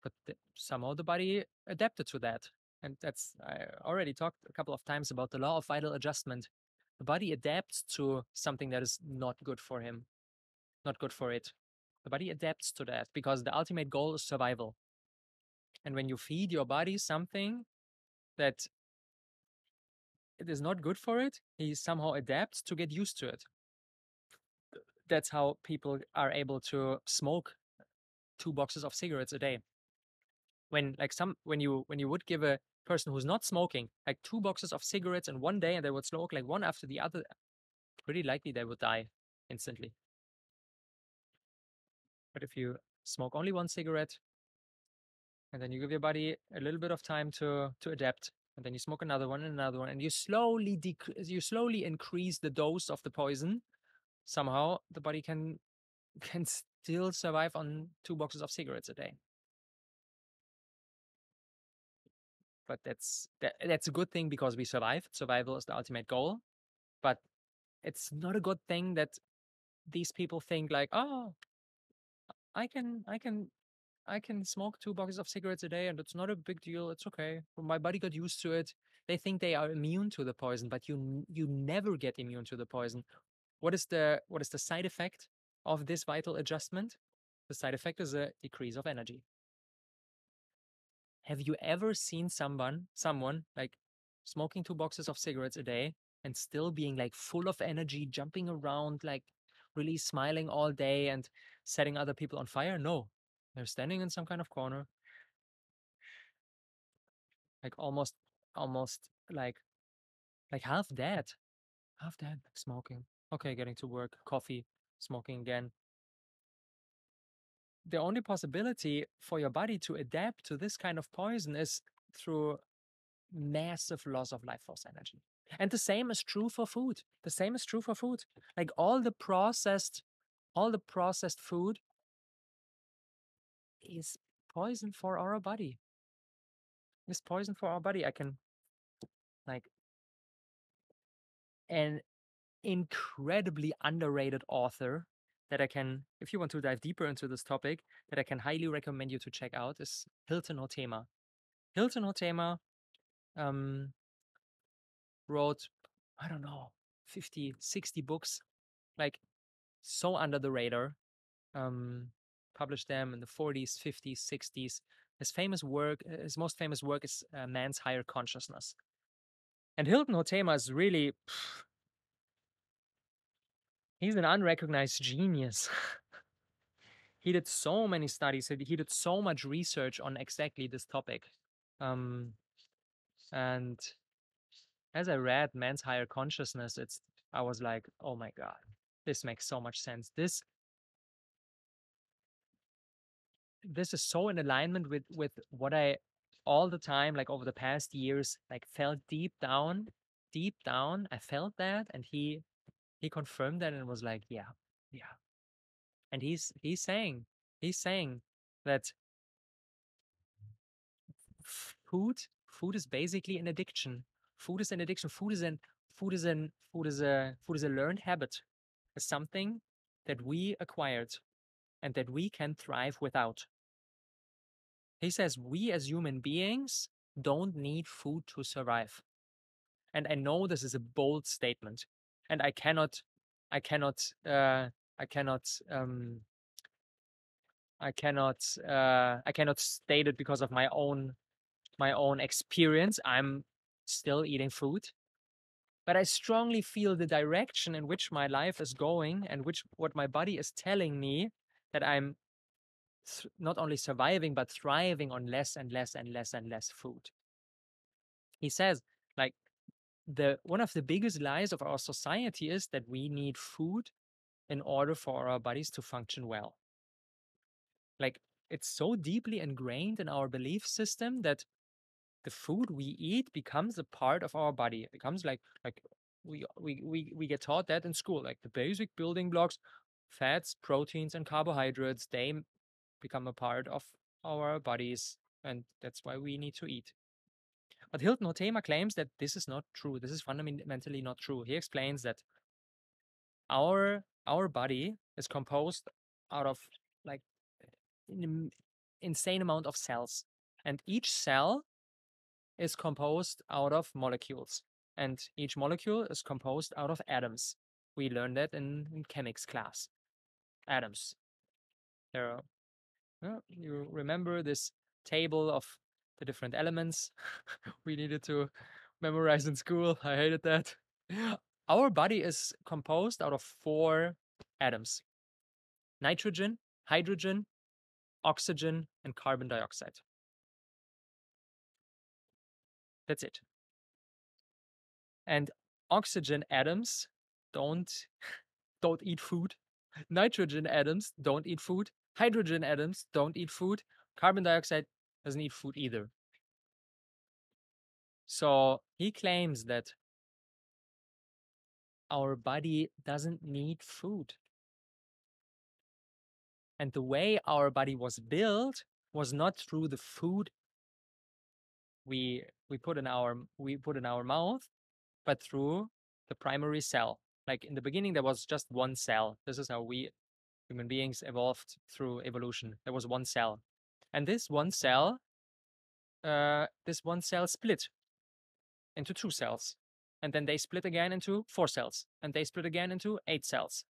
But somehow the body adapted to that. And I already talked a couple of times about the law of vital adjustment. The body adapts to something that is not good for him, not good for it. The body adapts to that because the ultimate goal is survival. And when you feed your body something that it is not good for it, he somehow adapts to get used to it. That's how people are able to smoke 2 boxes of cigarettes a day. When you would give a person who's not smoking like 2 boxes of cigarettes in one day and they would smoke like one after the other, pretty likely they would die instantly. But if you smoke only one cigarette and then you give your body a little bit of time to adapt, and then you smoke another one and another one, and you slowly increase the dose of the poison, somehow the body can still survive on 2 boxes of cigarettes a day. But that's a good thing because we survive. Survival is the ultimate goal. But it's not a good thing that these people think like, oh, I can I can I can smoke 2 boxes of cigarettes a day and it's not a big deal. It's okay. My body got used to it. They think they are immune to the poison, but you never get immune to the poison. What is the side effect of this vital adjustment? The side effect is a decrease of energy. Have you ever seen someone like smoking 2 boxes of cigarettes a day and still being like full of energy, jumping around, like really smiling all day and setting other people on fire? No. They're standing in some kind of corner, like almost like half dead, like smoking. Okay, getting to work, coffee, smoking again. The only possibility for your body to adapt to this kind of poison is through massive loss of life force energy. And the same is true for food. The same is true for food. Like all the processed all the processed food is poison for our body. It's poison for our body. I can, like, an incredibly underrated author that I can, if you want to dive deeper into this topic, that I can highly recommend you to check out is Hilton Hotema. Hilton Hotema um, wrote, I don't know, 50, 60 books, like so under the radar. Um, Published them in the 40s, 50s, 60s. His most famous work is Man's Higher Consciousness. And Hilton Hotema is really, he's an unrecognized genius. He did so many studies. He did so much research on exactly this topic. Um, and as I read Man's Higher Consciousness, I was like, oh my God, this makes so much sense. This is so in alignment with what I all the time, like over the past years, like felt deep down, I felt that, and he confirmed that and was like, yeah, yeah. And he's saying that food is basically an addiction. Food is an addiction. Food is a learned habit. It's something that we acquired and that we can thrive without. He says we as human beings don't need food to survive. And I know this is a bold statement, and I cannot, I cannot, I cannot state it because of my own experience. I'm still eating food, but I strongly feel the direction in which my life is going and what my body is telling me that I'm not only surviving but thriving on less and less and less and less food. He says, like, the one of the biggest lies of our society is that we need food in order for our bodies to function well. Like, it's so deeply ingrained in our belief system that the food we eat becomes a part of our body. It becomes like we get taught that in school, like the basic building blocks, fats, proteins, and carbohydrates, they become a part of our bodies, and that's why we need to eat. But Hilton Hotema claims that this is not true. This is fundamentally not true. He explains that our body is composed out of, like, an insane amount of cells, and each cell is composed out of molecules, and each molecule is composed out of atoms. We learned that in chemics class. Atoms. There are, you remember this table of the different elements we needed to memorize in school? I hated that. Our body is composed out of 4 atoms: nitrogen, hydrogen, oxygen, and carbon dioxide. That's it. And oxygen atoms don't don't eat food. Nitrogen atoms don't eat food. Hydrogen atoms don't eat food. Carbon dioxide doesn't eat food either. So he claims that our body doesn't need food. And the way our body was built was not through the food we put in our mouth, but through the primary cell. Like, in the beginning, there was just one cell. This is how we human beings evolved through evolution. There was one cell, and this one cell split into 2 cells, and then they split again into 4 cells, and they split again into 8 cells.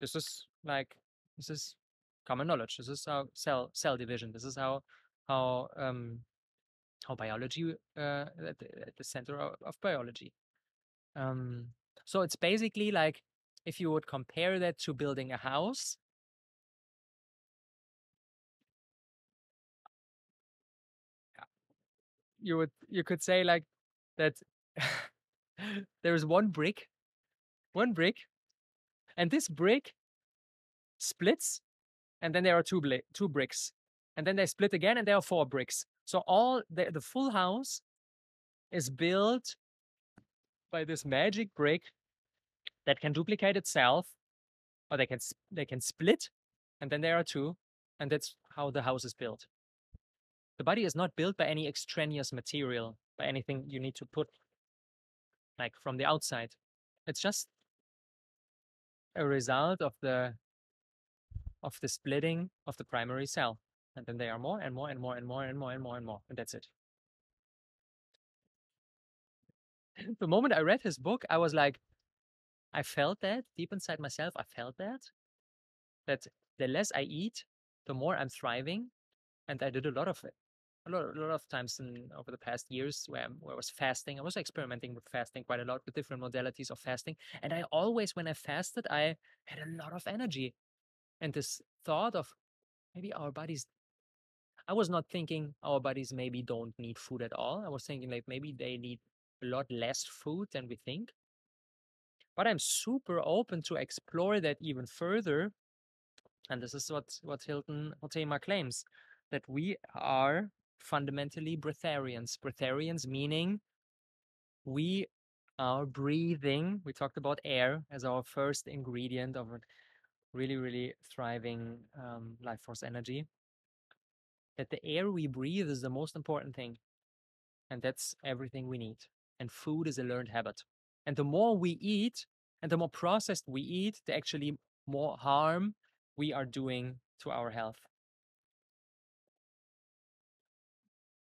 This is like this is common knowledge. This is how cell division. This is how biology at the center of biology. So it's basically like, if you would compare that to building a house, you could say like that there's one brick, and this brick splits, and then there are two bricks, and then they split again, and there are 4 bricks. So all the full house is built by this magic brick that can duplicate itself or they can split, and then there are two, and that's how the house is built. The body is not built by any extraneous material, by anything you need to put like from the outside. It's just a result of the splitting of the primary cell. And then there are more and more and more and more and more and more and more. And that's it. The moment I read his book, I was like, I felt that deep inside myself. I felt that the less I eat, the more I'm thriving. And I did a lot of it. A lot of times over the past years where I was fasting. I was experimenting with fasting quite a lot with different modalities of fasting. And I always, when I fasted, I had a lot of energy. And this thought of maybe our bodies, I was not thinking our bodies maybe don't need food at all. I was thinking like maybe they need a lot less food than we think. But I'm super open to explore that even further. And this is what Hilton Hotema claims, that we are fundamentally breatharians. Breatharians meaning we are breathing. We talked about air as our first ingredient of a really, really thriving life force energy. That the air we breathe is the most important thing. And that's everything we need. And food is a learned habit. And the more we eat and the more processed we eat, the actually more harm we are doing to our health.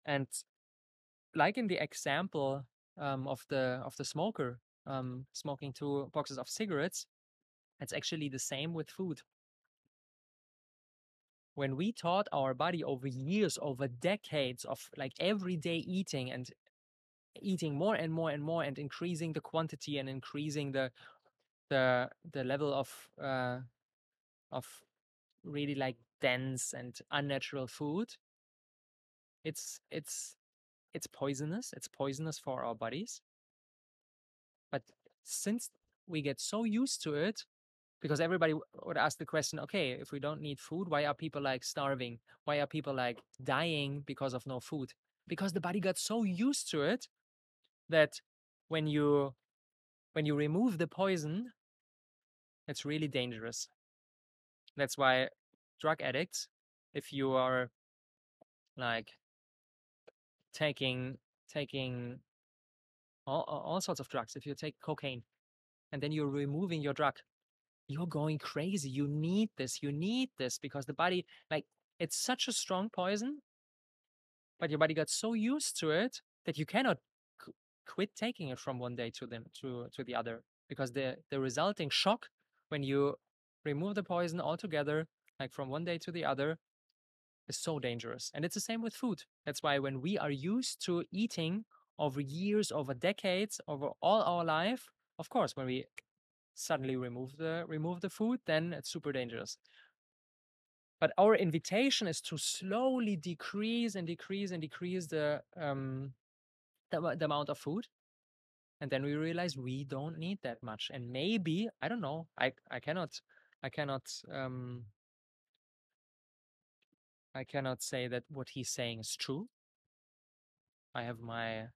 And like in the example of the smoker smoking 2 boxes of cigarettes, it's actually the same with food. When we taught our body over years, over decades of like everyday eating and eating more and more and more and increasing the quantity and increasing the level of really like dense and unnatural food, it's poisonous. It's poisonous for our bodies. But since we get so used to it, because everybody would ask the question, okay, if we don't need food, why are people like starving? Why are people like dying because of no food? Because the body got so used to it that when you remove the poison, it's really dangerous. That's why drug addicts, if you are like taking all sorts of drugs, if you take cocaine and then you're removing your drug, you're going crazy. You need this because the body, like, it's such a strong poison, but your body got so used to it that you cannot quit taking it from one day to the other, because the resulting shock when you remove the poison altogether, like from one day to the other, is so dangerous. And it's the same with food. That's why when we are used to eating over years, over decades, over all our life, of course, when we suddenly remove the food, then it's super dangerous. But our invitation is to slowly decrease and decrease and decrease the amount of food. And then we realize we don't need that much. And maybe, I don't know, I cannot I cannot say that what he's saying is true. I have my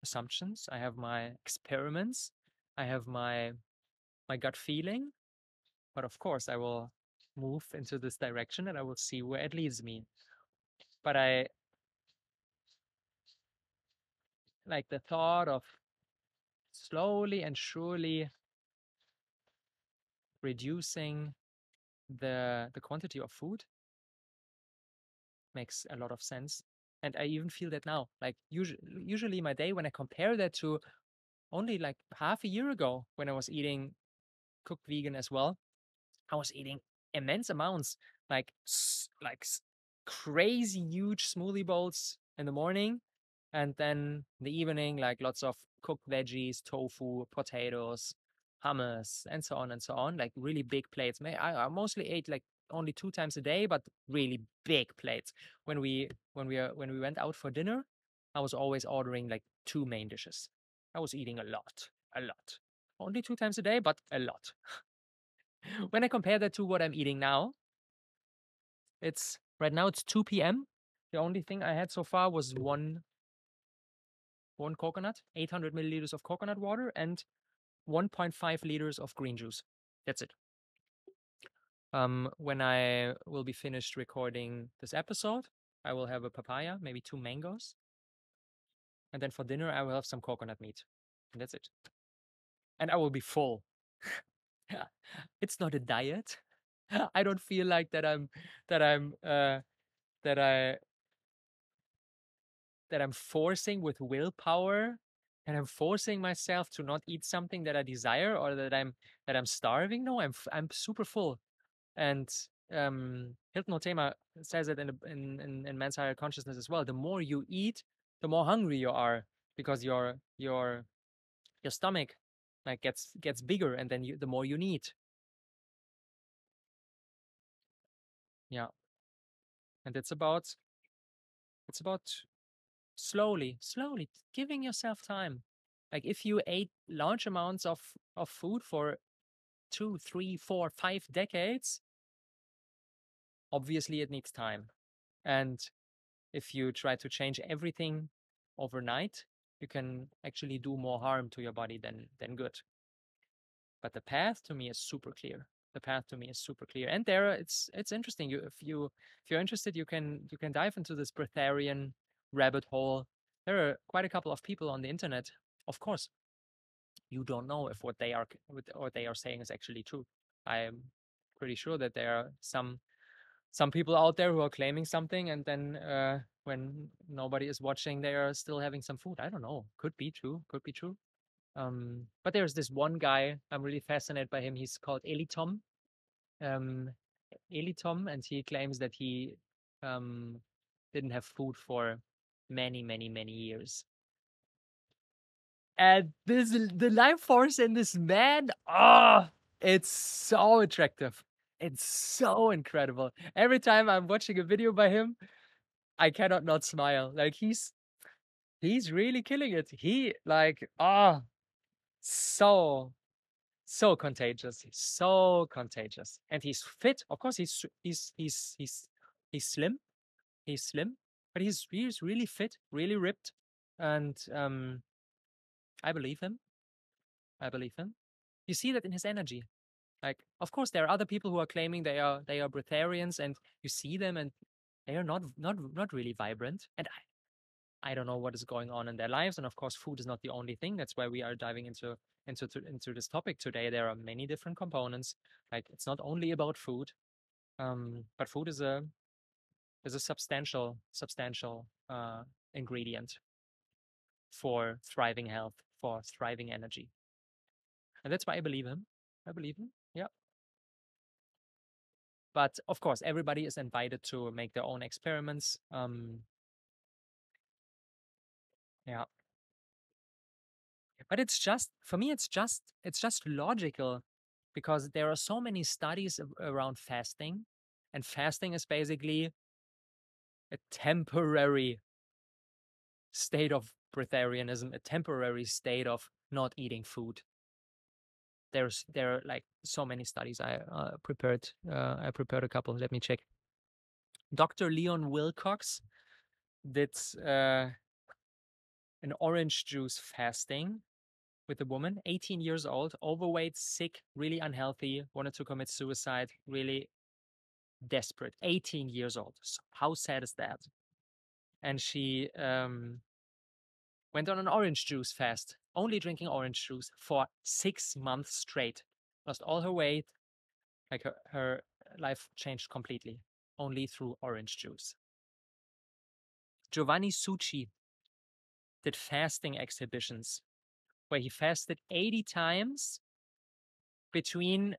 assumptions, I have my experiments, I have my gut feeling. But of course I will move into this direction and I will see where it leads me. But I like the thought of slowly and surely reducing the quantity of food makes a lot of sense. And I even feel that now. Like usually my day, when I compare that to only like half a year ago when I was eating cooked vegan as well, I was eating immense amounts, like crazy huge smoothie bowls in the morning, and then in the evening, like lots of cooked veggies, tofu, potatoes, hummus, and so on and so on. Like really big plates. I mostly ate like only 2 times a day, but really big plates. When we went out for dinner, I was always ordering like 2 main dishes. I was eating a lot, a lot. Only 2 times a day, but a lot. When I compare that to what I'm eating now, it's right now it's 2 p.m. The only thing I had so far was one coconut, 800 milliliters of coconut water, and 1.5 liters of green juice. That's it. When I will be finished recording this episode, I will have a papaya, maybe 2 mangoes. And then for dinner, I will have some coconut meat. And that's it. And I will be full. It's not a diet. I don't feel like that I'm that I that I'm forcing with willpower, and I'm forcing myself to not eat something that I desire, or that I'm starving. No, I'm super full. And Hilton Hotema says it in Man's Higher Consciousness as well. The more you eat, the more hungry you are, because your stomach like gets bigger, and then the more you need. Yeah, and it's about slowly giving yourself time. Like if you ate large amounts of food for 2, 3, 4, 5 decades, obviously it needs time. And if you try to change everything overnight, you can actually do more harm to your body than good. But the path to me is super clear. The path to me is super clear. And there it's interesting. If you're interested, you can dive into this breatharian rabbit hole. There are quite a couple of people on the internet. Of course, you don't know if what they are saying is actually true. I'm pretty sure that there are some people out there who are claiming something, and then when nobody is watching, they are still having some food. I don't know. Could be true. Could be true. But there's this one guy, I'm really fascinated by him. He's called Elitom. Um, Elitom, and he claims that he um, didn't have food for many, many, many years. And the life force in this man, it's so attractive. It's so incredible. Every time I'm watching a video by him, I cannot not smile. Like he's really killing it. He like so so contagious. He's so contagious. And he's fit. Of course he's slim. He's slim, but he's really fit, really ripped. And I believe him. I believe him. You see that in his energy. Like, of course, there are other people who are claiming they are breatharians, and you see them, and they are not really vibrant. And I don't know what is going on in their lives. And of course, food is not the only thing. That's why we are diving into this topic today. There are many different components. Like, it's not only about food, but food is a substantial ingredient for thriving health, for thriving energy. And that's why I believe him. I believe him. Yeah. But of course, everybody is invited to make their own experiments. Yeah. But it's just, for me, it's just logical, because there are so many studies around fasting, and fasting is basically a temporary state of breatharianism, a temporary state of not eating food. There are like so many studies. I prepared a couple. Let me check. Dr. Leon Wilcox did an orange juice fasting with a woman, 18 years old, overweight, sick, really unhealthy, wanted to commit suicide, really desperate. 18 years old. So how sad is that? And she went on an orange juice fast, only drinking orange juice for 6 months straight. Lost all her weight, like her life changed completely, only through orange juice. Giovanni Succi did fasting exhibitions where he fasted 80 times between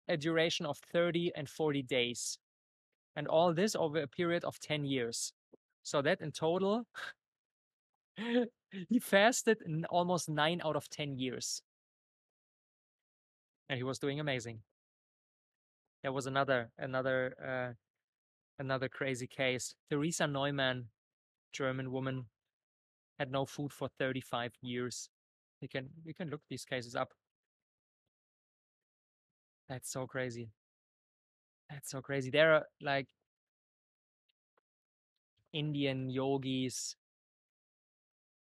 a duration of 30 and 40 days. And all this over a period of 10 years. So that in total, he fasted in almost 9 out of 10 years. And he was doing amazing. There was another crazy case. Theresa Neumann, German woman, had no food for 35 years. We can look these cases up. That's so crazy. That's so crazy. There are like Indian yogis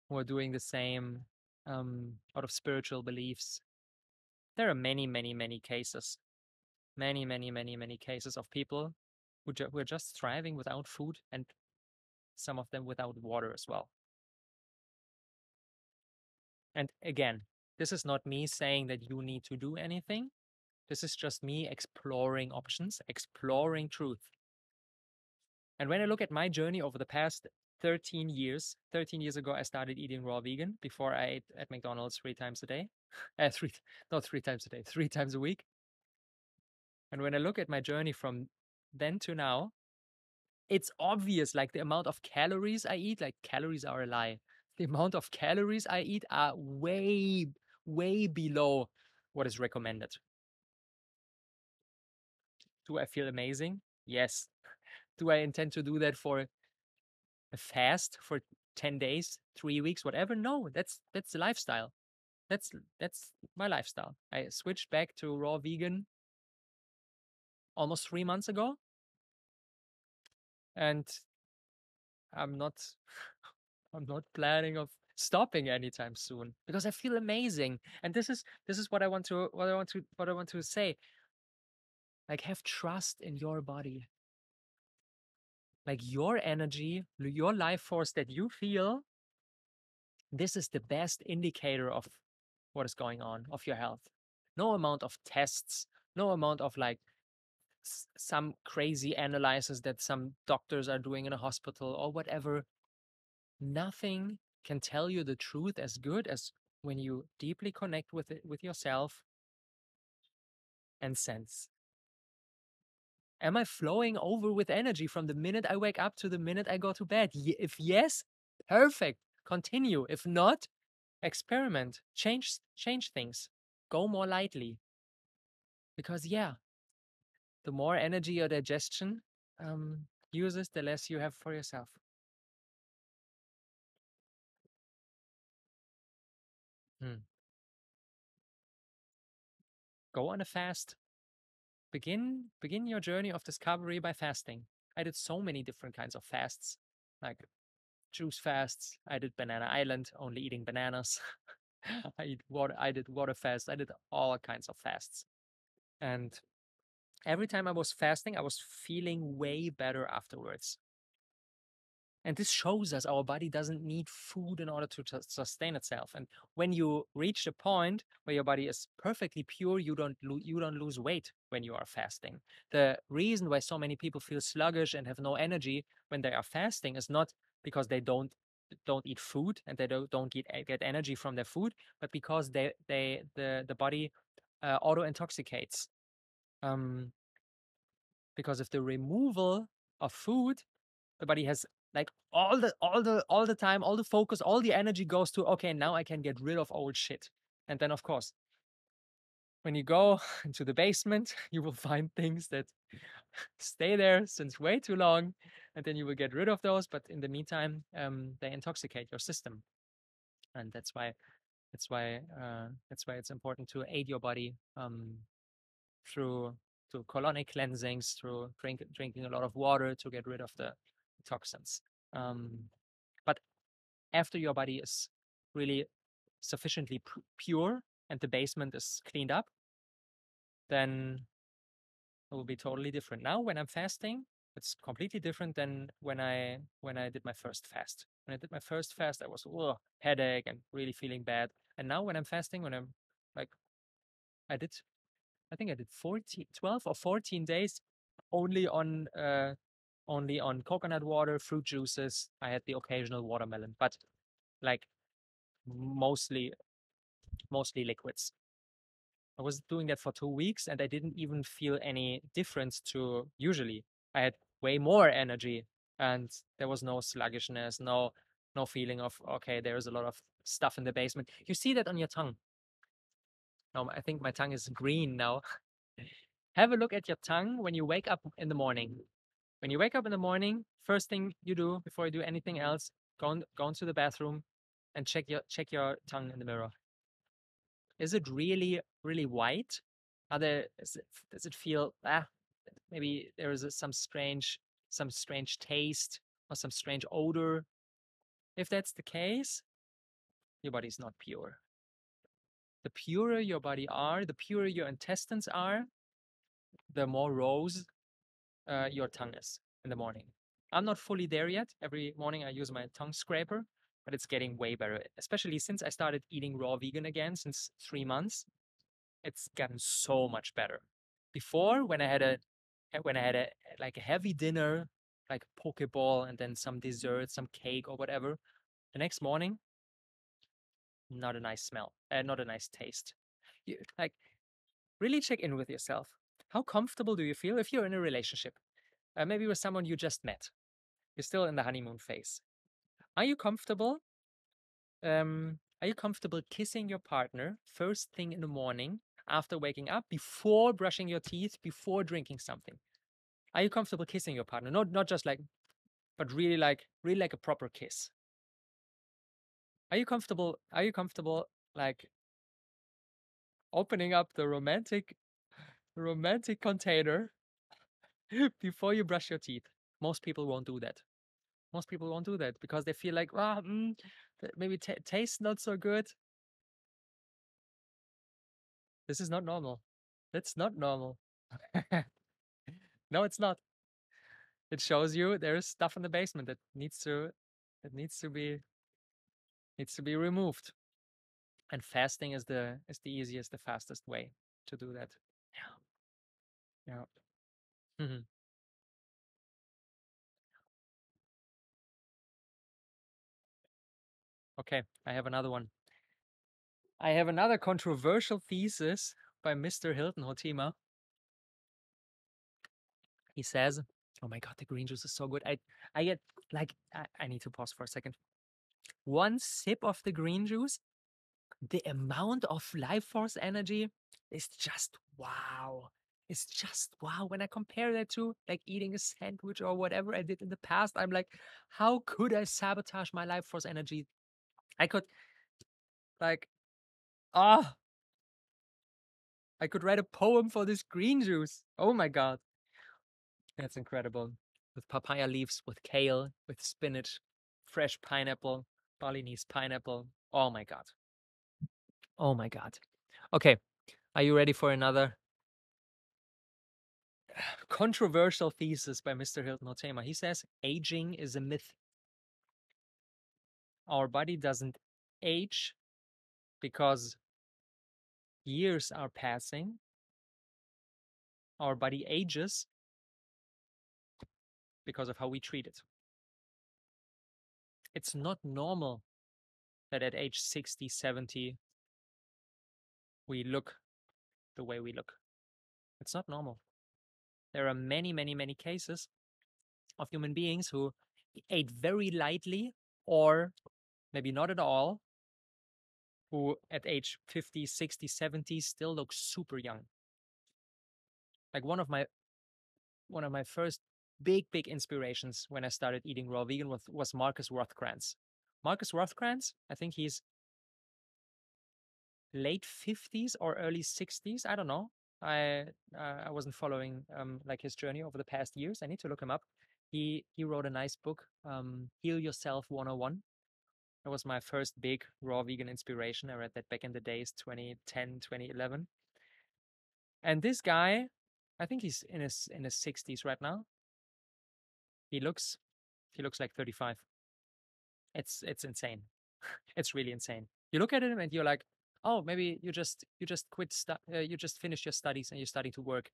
who are doing the same out of spiritual beliefs. There are many, many, many cases. many, many, many, many cases of people who are just thriving without food, and some of them without water as well. And again, this is not me saying that you need to do anything. This is just me exploring options, exploring truth. And when I look at my journey over the past 13 years, 13 years ago, I started eating raw vegan. Before I ate at McDonald's 3 times a day. Not 3 times a day, 3 times a week. And when I look at my journey from then to now, it's obvious, like the amount of calories I eat, like calories are a lie. The amount of calories I eat are way, way below what is recommended. Do I feel amazing? Yes. Do I intend to do that for a fast for 10 days, 3 weeks, whatever? No, that's the lifestyle. That's my lifestyle. I switched back to raw vegan almost 3 months ago, and I'm not I'm not planning of stopping anytime soon because I feel amazing. And this is what I want to say. Like, have trust in your body. Like, your energy, your life force that you feel, this is the best indicator of what is going on of your health. No amount of tests, no amount of like some crazy analysis that some doctors are doing in a hospital or whatever. Nothing can tell you the truth as good as when you deeply connect with it, with yourself, and sense. Am I flowing over with energy from the minute I wake up to the minute I go to bed? If yes, perfect. Continue. If not, experiment. Change things. Go more lightly. Because yeah, the more energy your digestion uses, the less you have for yourself. Hmm. Go on a fast. Begin your journey of discovery by fasting. I did so many different kinds of fasts, like juice fasts. I did banana island, only eating bananas. I did water fast. I did all kinds of fasts. And every time I was fasting, I was feeling way better afterwards. And this shows us our body doesn't need food in order to sustain itself. And when you reach the point where your body is perfectly pure, you don't lose weight when you are fasting. The reason why so many people feel sluggish and have no energy when they are fasting is not because they don't eat food and they don't get energy from their food, but because the body auto intoxicates. Because of the removal of food, the body has like all the time, all the focus, all the energy goes to, okay, now I can get rid of old shit. And then of course, when you go into the basement, you will find things that stay there since way too long, and then you will get rid of those. But in the meantime, they intoxicate your system, and that's why it's important to aid your body through colonic cleansings, through drinking a lot of water to get rid of the toxins. But after your body is really sufficiently pure and the basement is cleaned up, then it will be totally different. Now, when I'm fasting, it's completely different than when I did my first fast. When I did my first fast, I was headache and really feeling bad. And now when I'm fasting, when I'm like, I did, I think I did 12 or 14 days only on coconut water, fruit juices. I had the occasional watermelon, but like mostly liquids. I was doing that for 2 weeks and I didn't even feel any difference to usually. I had way more energy and there was no sluggishness, no feeling of okay, there's a lot of stuff in the basement. You see that on your tongue. No, I think my tongue is green now. Have a look at your tongue when you wake up in the morning. When you wake up in the morning, first thing you do before you do anything else, go into the bathroom and check your tongue in the mirror. Is it really, really white? Does it feel maybe there is some strange taste or some strange odor? If that's the case, your body's not pure. The purer your body are, the purer your intestines are, the more rose your tongue is in the morning. I'm not fully there yet. Every morning I use my tongue scraper, but it's getting way better, especially since I started eating raw vegan again since 3 months. It's gotten so much better. Before, when I had a like a heavy dinner, like a poke bowl and then some dessert, some cake or whatever, the next morning, not a nice smell, not a nice taste. Like really check in with yourself. How comfortable do you feel if you're in a relationship? Maybe with someone you just met. You're still in the honeymoon phase. Are you comfortable? Are you comfortable kissing your partner first thing in the morning after waking up, before brushing your teeth, before drinking something? Are you comfortable kissing your partner? Not just like, but really like a proper kiss. Are you comfortable? Are you comfortable like opening up the romantic container before you brush your teeth? Most people won't do that. Most people won't do that because they feel like, maybe tastes not so good. This is not normal. That's not normal. No, it's not. It shows you there is stuff in the basement that needs to be removed. And fasting is the easiest, the fastest way to do that. Yeah. Yeah. Okay, I have another one. I have another controversial thesis by Mr. Hilton Hotema. He says, "Oh my God, the green juice is so good. I get like I need to pause for a second. One sip of the green juice, the amount of life force energy is just wow. It's just wow. When I compare that to like eating a sandwich or whatever I did in the past, I'm like, how could I sabotage my life force energy? I could like ah, I could write a poem for this green juice. Oh my God. That's incredible. With papaya leaves, with kale, with spinach, fresh pineapple, Balinese pineapple. Oh my God. Oh my God. Okay. Are you ready for another controversial thesis by Mr. Hilton Hotema? He says aging is a myth. Our body doesn't age because years are passing. Our body ages because of how we treat it. It's not normal that at age 60, 70, we look the way we look. It's not normal. There are many, many, many cases of human beings who ate very lightly or maybe not at all, who at age 50, 60, 70 still look super young. Like one of my first big inspirations when I started eating raw vegan was Marcus Rothkranz. Marcus Rothkranz, I think he's late 50s or early 60s. I don't know. I wasn't following like his journey over the past years. I need to look him up. He wrote a nice book, Heal Yourself 101. That was my first big raw vegan inspiration. I read that back in the days 2010, 2011. And this guy, I think he's in his 60s right now. He looks like 35. It's insane. It's really insane. You look at him and you're like, oh, maybe you just you just finished your studies and you're starting to work.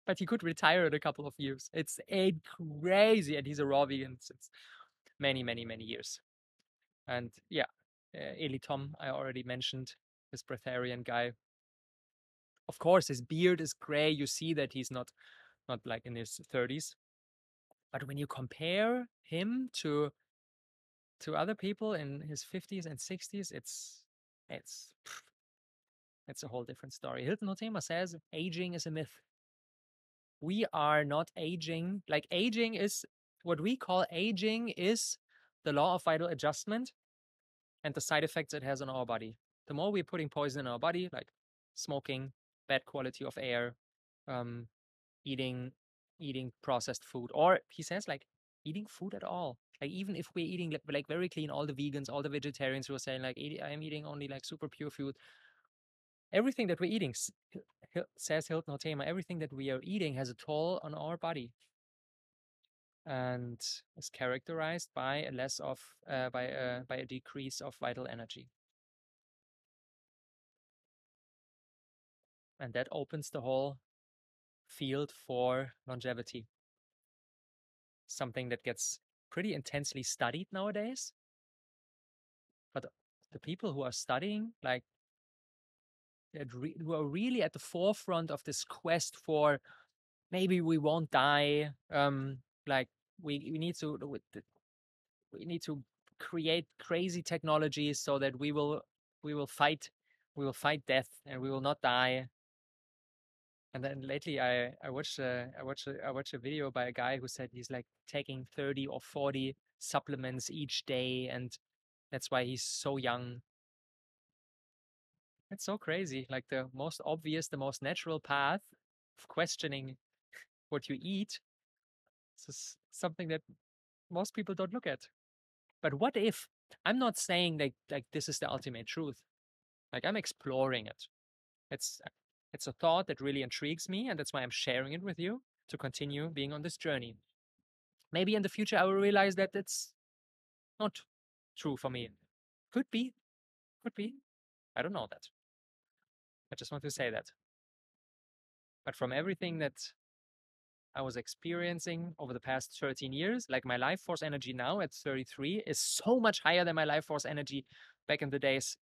But he could retire in a couple of years. It's crazy, and he's a raw vegan since many years. And yeah, Eli Tom, I already mentioned, this breatharian guy. Of course, his beard is gray. You see that he's not like in his 30s. But when you compare him to other people in his 50s and 60s, it's it's a whole different story. Hilton Hotema says aging is a myth. We are not aging. Like aging is what we call aging is the law of vital adjustment and the side effects it has on our body. The more we're putting poison in our body, like smoking, bad quality of air, um, eating processed food, or he says like eating food at all. Like even if we're eating like very clean, all the vegans, all the vegetarians who are saying like I'm eating only like super pure food, everything that we're eating, says Hilton Hotema, everything that we are eating has a toll on our body and is characterized by a less of by a decrease of vital energy. And that opens the whole field for longevity. Something that gets pretty intensely studied nowadays. But the people who are studying, like, who are really at the forefront of this quest for maybe we won't die, like we need to we need to create crazy technologies so that we will fight death and we will not die. And then lately I watched a video by a guy who said he's like taking 30 or 40 supplements each day, and that's why he's so young. It's so crazy. Like the most obvious, the most natural path of questioning what you eat. This is something that most people don't look at. But what if, I'm not saying that like this is the ultimate truth. Like I'm exploring it. It's it's a thought that really intrigues me, and that's why I'm sharing it with you to continue being on this journey. Maybe in the future I will realize that it's not true for me. Could be, could be. I don't know that. I just want to say that. But from everything that I was experiencing over the past 13 years, like my life force energy now at 33 is so much higher than my life force energy back in the days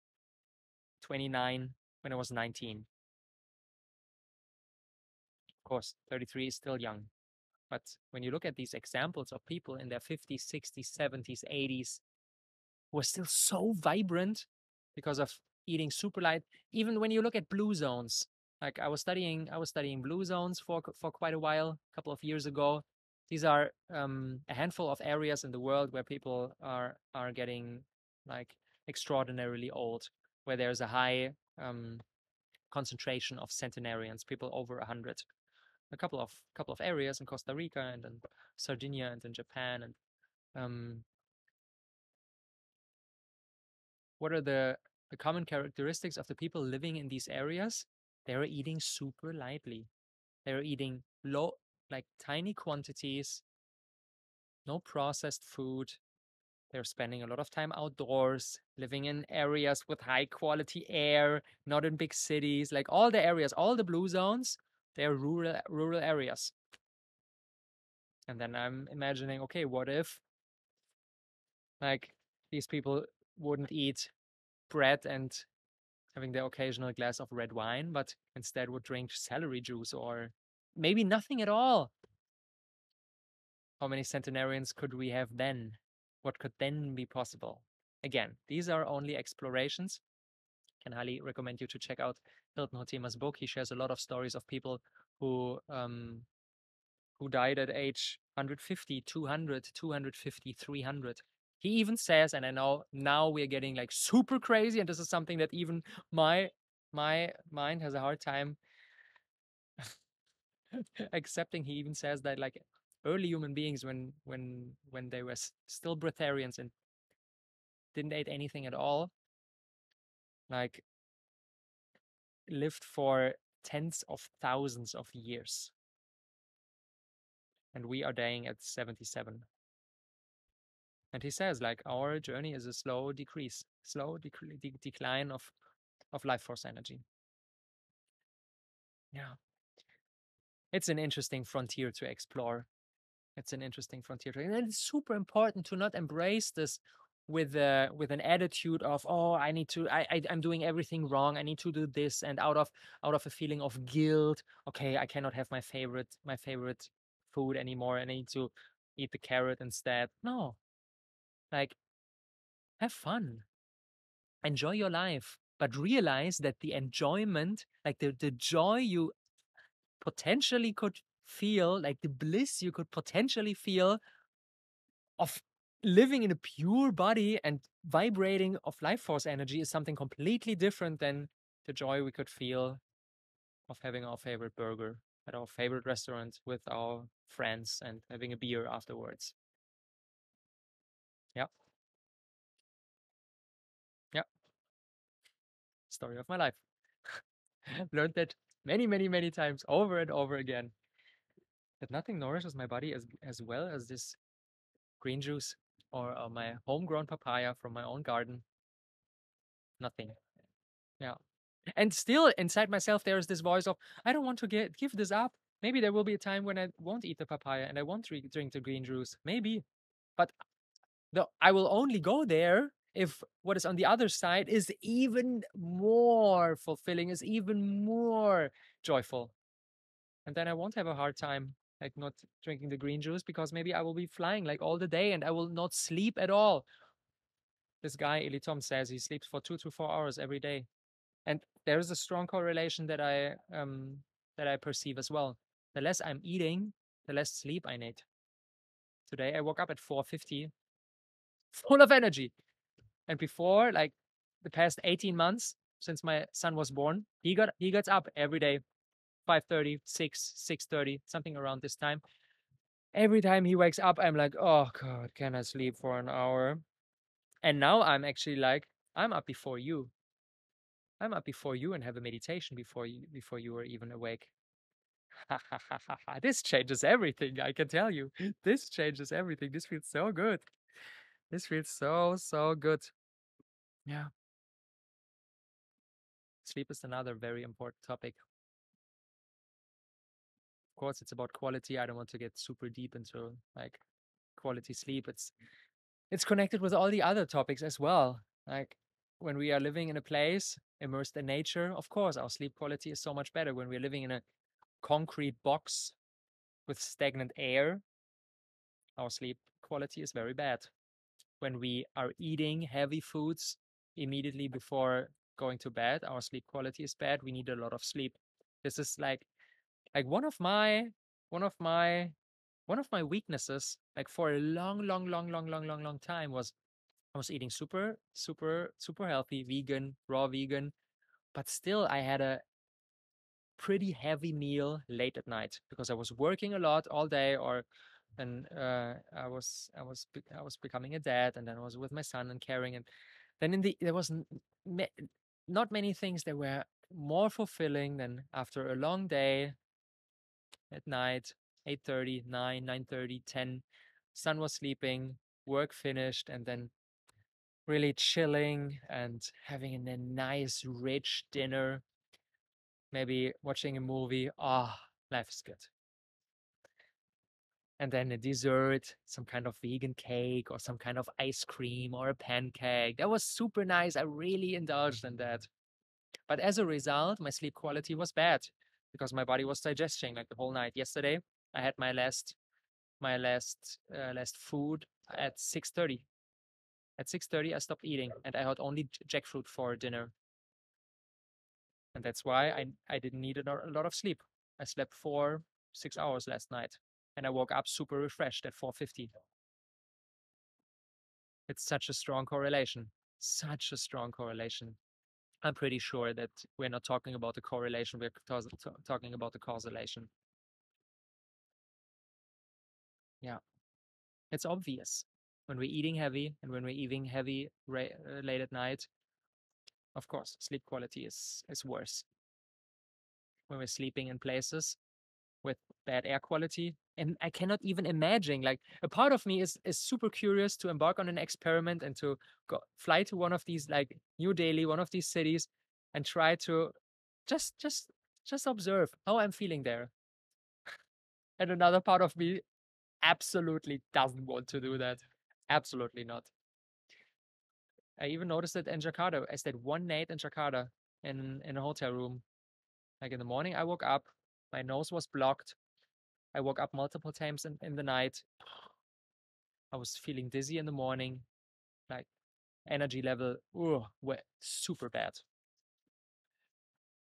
29 when I was 19. Of course, 33 is still young. But when you look at these examples of people in their 50s, 60s, 70s, 80s who are still so vibrant because of eating super light, even when you look at blue zones, like I was studying blue zones for quite a while, a couple of years ago. These are a handful of areas in the world where people are getting like extraordinarily old, where there's a high concentration of centenarians, people over 100. A couple of areas in Costa Rica and in Sardinia and in Japan. And what are the common characteristics of the people living in these areas? They are eating super lightly. They are eating low, like tiny quantities, no processed food. They're spending a lot of time outdoors, living in areas with high quality air, not in big cities. Like all the areas, all the blue zones, they're rural areas. And then I'm imagining, okay, what if like these people wouldn't eat bread and having the occasional glass of red wine, but instead would drink celery juice or maybe nothing at all? How many centenarians could we have then? What could then be possible? Again, these are only explorations. Can highly recommend you to check out Hilton Hotema's book. He shares a lot of stories of people who died at age 150, 200, 250, 300. He even says, and I know now we're getting like super crazy, and this is something that even my mind has a hard time accepting. He even says that like early human beings, when they were still breatharians and didn't eat anything at all, like lived for tens of thousands of years, and we are dying at 77. And he says like our journey is a slow decline of life force energy. Yeah, it's an interesting frontier to explore. It's an interesting frontier to, and it's super important to not embrace this with an attitude of, oh, I need to I'm doing everything wrong, I need to do this, and out of a feeling of guilt, okay, I cannot have my favorite food anymore and I need to eat the carrot instead. No, like have fun, enjoy your life, but realize that the enjoyment, like the joy you potentially could feel, like the bliss you could potentially feel of living in a pure body and vibrating of life force energy, is something completely different than the joy we could feel of having our favorite burger at our favorite restaurant with our friends and having a beer afterwards. Yeah. Yeah. Story of my life. Learned that many, many, many times over and over again. That nothing nourishes my body as well as this green juice or my homegrown papaya from my own garden. Nothing. Yeah. And still inside myself, there is this voice of, I don't want to give this up. Maybe there will be a time when I won't eat the papaya and I won't drink the green juice. Maybe. But I will only go there if what is on the other side is even more fulfilling, is even more joyful. And then I won't have a hard time like not drinking the green juice because maybe I will be flying like all the day and I will not sleep at all. This guy, Eli Tom, says he sleeps for 2 to 4 hours every day. And there is a strong correlation that I perceive as well. The less I'm eating, the less sleep I need. Today I woke up at 4:50, full of energy. And before, like the past 18 months since my son was born, he gets up every day, 5:30, 6, 6:30, something around this time. Every time he wakes up, I'm like, oh God, can I sleep for an hour? And now I'm actually like, I'm up before you. I'm up before you and have a meditation before you are even awake. This changes everything, I can tell you. This changes everything. This feels so good. This feels so, so good. Yeah. Sleep is another very important topic. Of course, it's about quality. I don't want to get super deep into like quality sleep. It's connected with all the other topics as well. Like when we are living in a place immersed in nature, of course, our sleep quality is so much better. When we're living in a concrete box with stagnant air, our sleep quality is very bad. When we are eating heavy foods immediately before going to bed, our sleep quality is bad. We need a lot of sleep. This is like one of my one of my weaknesses, like for a long time, was I was eating super healthy, vegan, raw vegan, but still I had a pretty heavy meal late at night because I was working a lot all day, or and I was becoming a dad, and then I was with my son and caring, and then there was not many things that were more fulfilling than after a long day at night, 8:30, 9, 9:30, 10, sun was sleeping, work finished, and then really chilling and having a nice, rich dinner, maybe watching a movie. Ah, life is good. And then a dessert, some kind of vegan cake or some kind of ice cream or a pancake. That was super nice. I really indulged in that. But as a result, my sleep quality was bad because my body was digesting like the whole night. Yesterday, I had my last food at 6:30. At 6:30, I stopped eating and I had only jackfruit for dinner. And that's why I didn't need a lot of sleep. I slept for 6 hours last night and I woke up super refreshed at 4:50. It's such a strong correlation. Such a strong correlation. I'm pretty sure that we're not talking about the correlation, we're talking about the causation. Yeah, it's obvious. When we're eating heavy and when we're eating heavy late at night, of course, sleep quality is worse. When we're sleeping in places with bad air quality, and I cannot even imagine, like a part of me is super curious to embark on an experiment and to fly to one of these, like New Delhi, one of these cities, and try to just just just observe how I'm feeling there. And another part of me absolutely doesn't want to do that. Absolutely not. I even noticed it in Jakarta. I stayed one night in Jakarta in a hotel room. Like in the morning, I woke up, my nose was blocked. I woke up multiple times in the night. I was feeling dizzy in the morning, like energy level, super bad.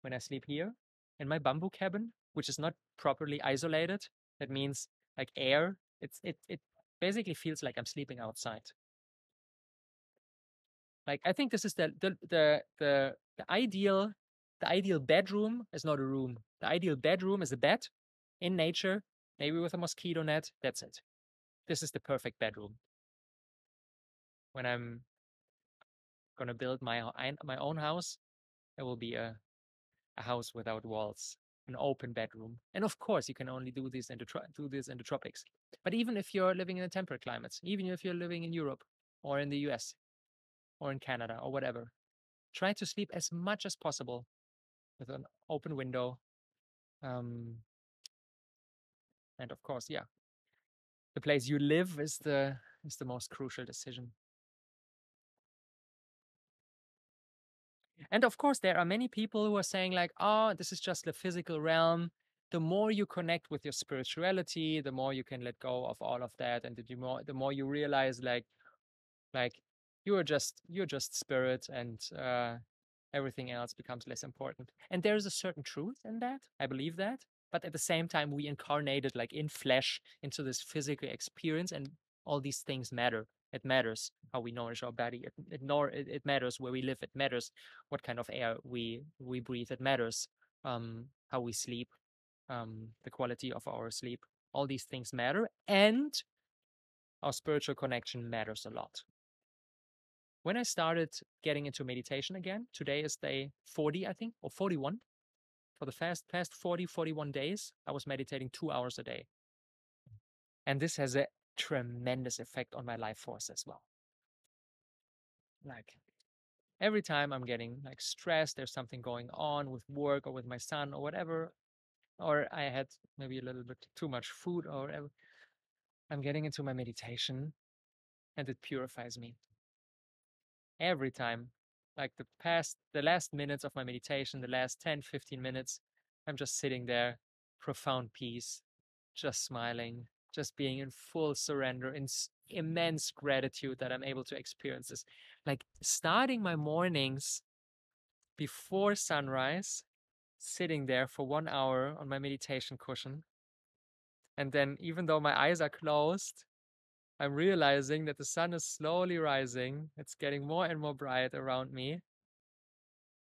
When I sleep here in my bamboo cabin, which is not properly isolated, that means like air. It basically feels like I'm sleeping outside. Like I think this is the ideal bedroom is not a room. The ideal bedroom is a bed in nature, maybe with a mosquito net. That's it. This is the perfect bedroom. When I'm gonna build my own house, it will be a house without walls, an open bedroom. And of course, you can only do this in the tropics. But even if you're living in a temperate climates, even if you're living in Europe or in the US or in Canada or whatever, try to sleep as much as possible with an open window. Um, and of course, yeah, the place you live is the most crucial decision. And of course, there are many people who are saying, like, oh, this is just the physical realm. The more you connect with your spirituality, the more you can let go of all of that. And the more you realize, like you're just spirit, and everything else becomes less important. And there is a certain truth in that. I believe that. But at the same time, we incarnated like in flesh into this physical experience, and all these things matter. It matters how we nourish our body. It matters where we live. It matters what kind of air we breathe. It matters how we sleep, the quality of our sleep. All these things matter, and our spiritual connection matters a lot. When I started getting into meditation again, today is day 40, I think, or 41. For the past 40, 41 days, I was meditating 2 hours a day. And this has a tremendous effect on my life force as well. Like every time I'm getting like stressed, there's something going on with work or with my son or whatever, or I had maybe a little bit too much food or whatever, I'm getting into my meditation and it purifies me. Every time, like the last minutes of my meditation, the last 10, 15 minutes, I'm just sitting there, profound peace, just smiling, just being in full surrender, in immense gratitude that I'm able to experience this. Like starting my mornings before sunrise, sitting there for 1 hour on my meditation cushion. And then, even though my eyes are closed, I'm realizing that the sun is slowly rising. It's getting more and more bright around me.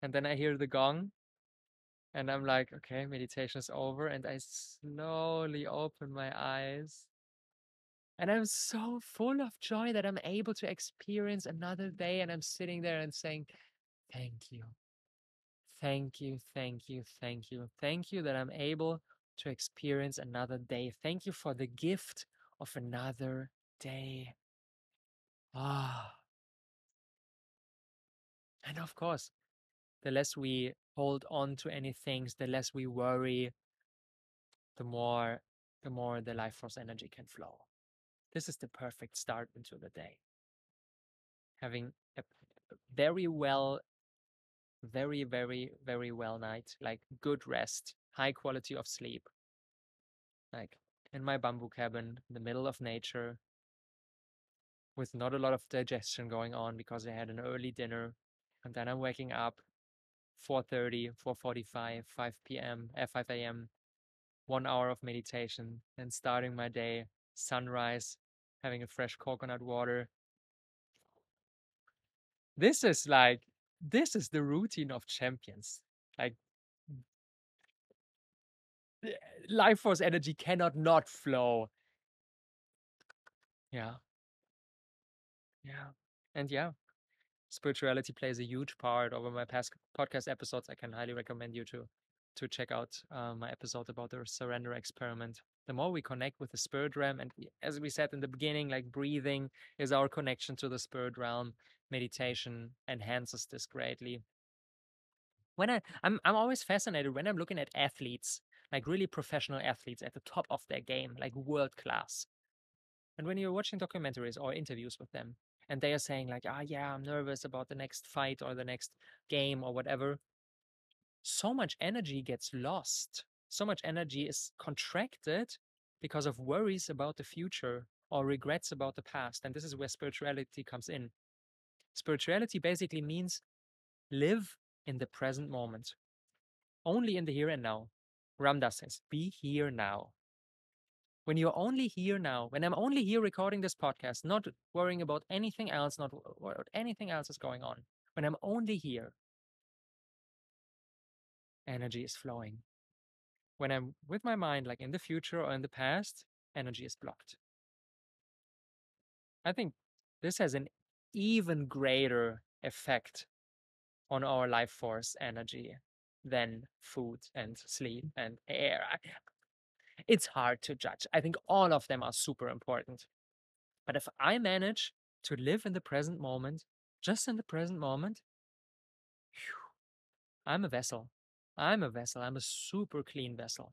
And then I hear the gong, and I'm like, okay, meditation is over. And I slowly open my eyes. And I'm so full of joy that I'm able to experience another day. And I'm sitting there and saying, thank you. Thank you, thank you, thank you. Thank you that I'm able to experience another day. Thank you for the gift of another day. Ah. And of course, the less we hold on to any things, the less we worry, the more the life force energy can flow. This is the perfect start into the day. Having a very well, very, very, very well night, like good rest, high quality of sleep, like in my bamboo cabin in the middle of nature with not a lot of digestion going on because I had an early dinner. And then I'm waking up 4:30, 4:45, 5 p.m., 5 a.m., 1 hour of meditation, and starting my day, sunrise, having a fresh coconut water. This is like, this is the routine of champions. Like, life force energy cannot not flow. Yeah. Yeah. And yeah, spirituality plays a huge part over my past podcast episodes. I can highly recommend you to check out my episode about the surrender experiment. The more we connect with the spirit realm, and as we said in the beginning, like breathing is our connection to the spirit realm. Meditation enhances this greatly. When I'm always fascinated when I'm looking at athletes, like really professional athletes at the top of their game, like world class. And when you're watching documentaries or interviews with them, and they are saying like, ah, yeah, I'm nervous about the next fight or the next game or whatever, so much energy gets lost. So much energy is contracted because of worries about the future or regrets about the past. And this is where spirituality comes in. Spirituality basically means live in the present moment, only in the here and now. Ramdas says, be here now. When you're only here now, when I'm only here recording this podcast, not worrying about anything else, not what anything else is going on, when I'm only here, energy is flowing. When I'm with my mind, like in the future or in the past, energy is blocked. I think this has an even greater effect on our life force energy. than food and sleep and air. It's hard to judge. I think all of them are super important. But if I manage to live in the present moment, just in the present moment, I'm a vessel. I'm a vessel. I'm a super clean vessel.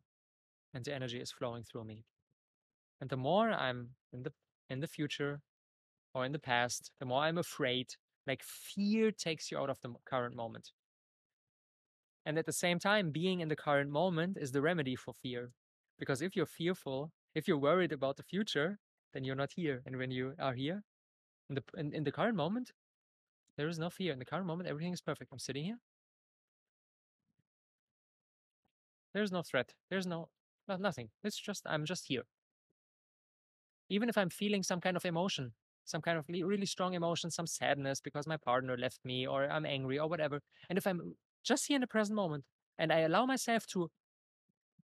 And the energy is flowing through me. And the more I'm in the future or in the past, the more I'm afraid. Like fear takes you out of the current moment. And at the same time, being in the current moment is the remedy for fear. Because if you're fearful, if you're worried about the future, then you're not here. And when you are here, in the current moment, there is no fear. In the current moment, everything is perfect. I'm sitting here. There's no threat. There's nothing. It's just, I'm just here. Even if I'm feeling some kind of emotion, some kind of really strong emotion, some sadness because my partner left me, or I'm angry, or whatever. And if I'm just here in the present moment and I allow myself to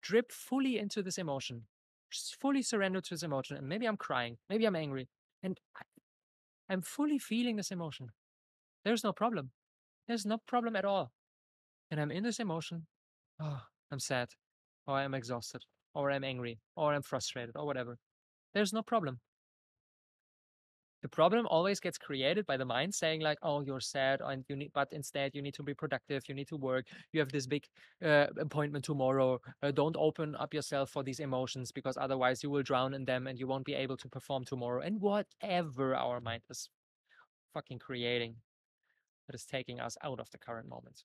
drip fully into this emotion, just fully surrender to this emotion, and maybe I'm crying, maybe I'm angry, and I'm fully feeling this emotion, there's no problem. There's no problem at all. And I'm in this emotion. Oh, I'm sad, or I'm exhausted, or I'm angry, or I'm frustrated, or whatever. There's no problem. The problem always gets created by the mind saying like, oh, you're sad and you need, but instead you need to be productive, you need to work, you have this big appointment tomorrow, don't open up yourself for these emotions because otherwise you will drown in them and you won't be able to perform tomorrow. And whatever our mind is fucking creating that is taking us out of the current moment.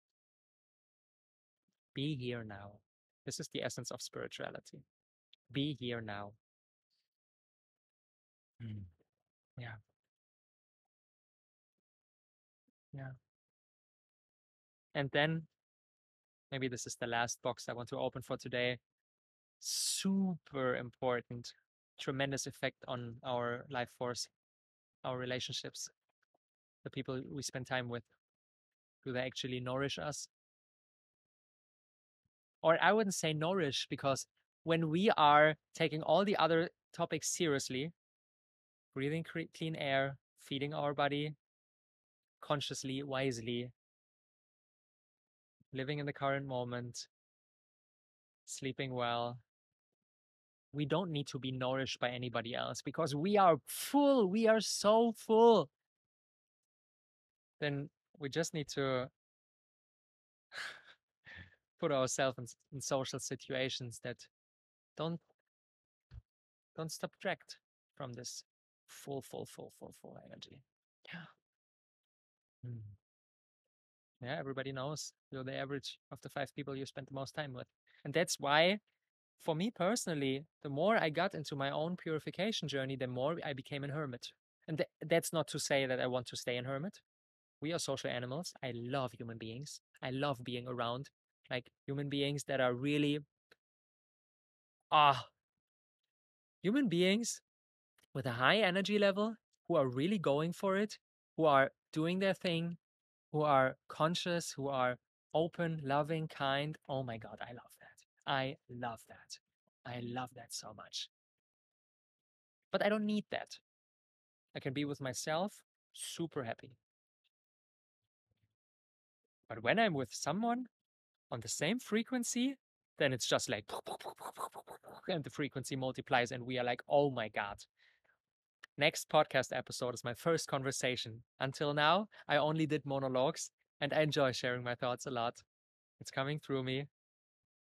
Be here now. This is the essence of spirituality. Be here now. Mm. Yeah. Yeah. And then maybe this is the last box I want to open for today. Super important, tremendous effect on our life force, our relationships, the people we spend time with. Do they actually nourish us? Or I wouldn't say nourish, because when we are taking all the other topics seriously, breathing clean air, feeding our body consciously, wisely, living in the current moment, sleeping well, we don't need to be nourished by anybody else because we are full. We are so full. Then we just need to put ourselves in social situations that don't don't subtract from this full energy. Yeah. Mm. Yeah, everybody knows you're the average of the 5 people you spend the most time with. And that's why, for me personally, the more I got into my own purification journey, the more I became a hermit. And that's not to say that I want to stay a hermit. We are social animals. I love human beings. I love being around like human beings that are really ah human beings with a high energy level, who are really going for it, who are doing their thing, who are conscious, who are open, loving, kind. Oh my God, I love that. I love that. I love that so much. But I don't need that. I can be with myself, super happy. But when I'm with someone on the same frequency, then it's just like, and the frequency multiplies, and we are like, oh my God. Next podcast episode is my first conversation. Until now, I only did monologues, and I enjoy sharing my thoughts a lot. It's coming through me.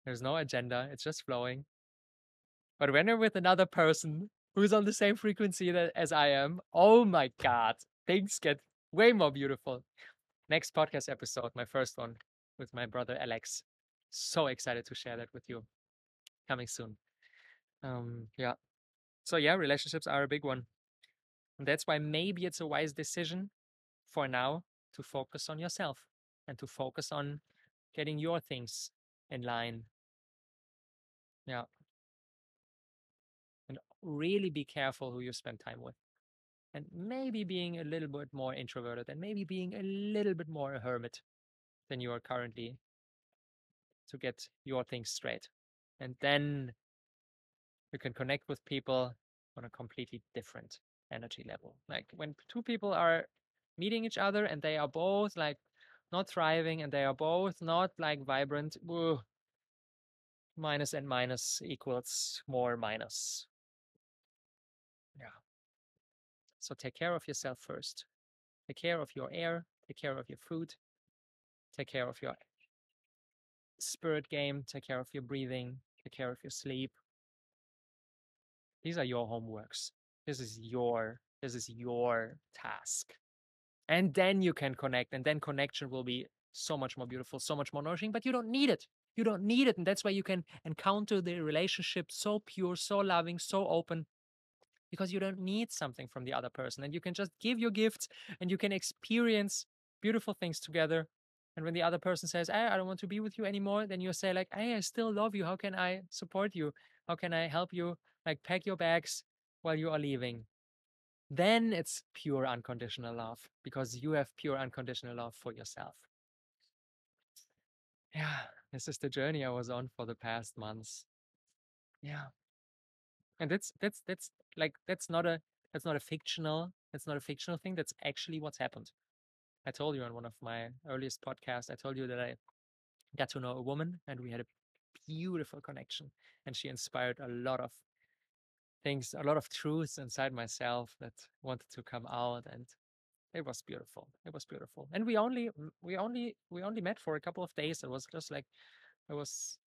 There's no agenda, it's just flowing. But when you're with another person who's on the same frequency as I am, oh my God, things get way more beautiful. Next podcast episode, my first one with my brother Alex. So excited to share that with you. Coming soon. Yeah. So yeah, relationships are a big one. And that's why maybe it's a wise decision for now to focus on yourself and to focus on getting your things in line. Yeah. And really be careful who you spend time with. And maybe being a little bit more introverted and maybe being a little bit more a hermit than you are currently, to get your things straight. And then you can connect with people on a completely different energy level. Like when two people are meeting each other and they are both like, not thriving, and they are both not like vibrant. Ugh, minus and minus equals more minus. Yeah. So take care of yourself first. Take care of your air, take care of your food, take care of your spirit game, take care of your breathing, take care of your sleep. These are your homeworks. This is your task. And then you can connect, and then connection will be so much more beautiful, so much more nourishing, but you don't need it. You don't need it. And that's why you can encounter the relationship so pure, so loving, so open, because you don't need something from the other person. And you can just give your gifts and you can experience beautiful things together. And when the other person says, hey, I don't want to be with you anymore, then you say, like, hey, I still love you. How can I support you? How can I help you? Like, pack your bags while you are leaving. Then it's pure unconditional love because you have pure unconditional love for yourself. Yeah, this is the journey I was on for the past months. Yeah. And that's like that's not a fictional thing. That's actually what's happened. I told you on one of my earliest podcasts, I told you that I got to know a woman and we had a beautiful connection. And she inspired a lot of things, a lot of truths inside myself that wanted to come out, and it was beautiful. It was beautiful. And we only met for a couple of days. It was just like it was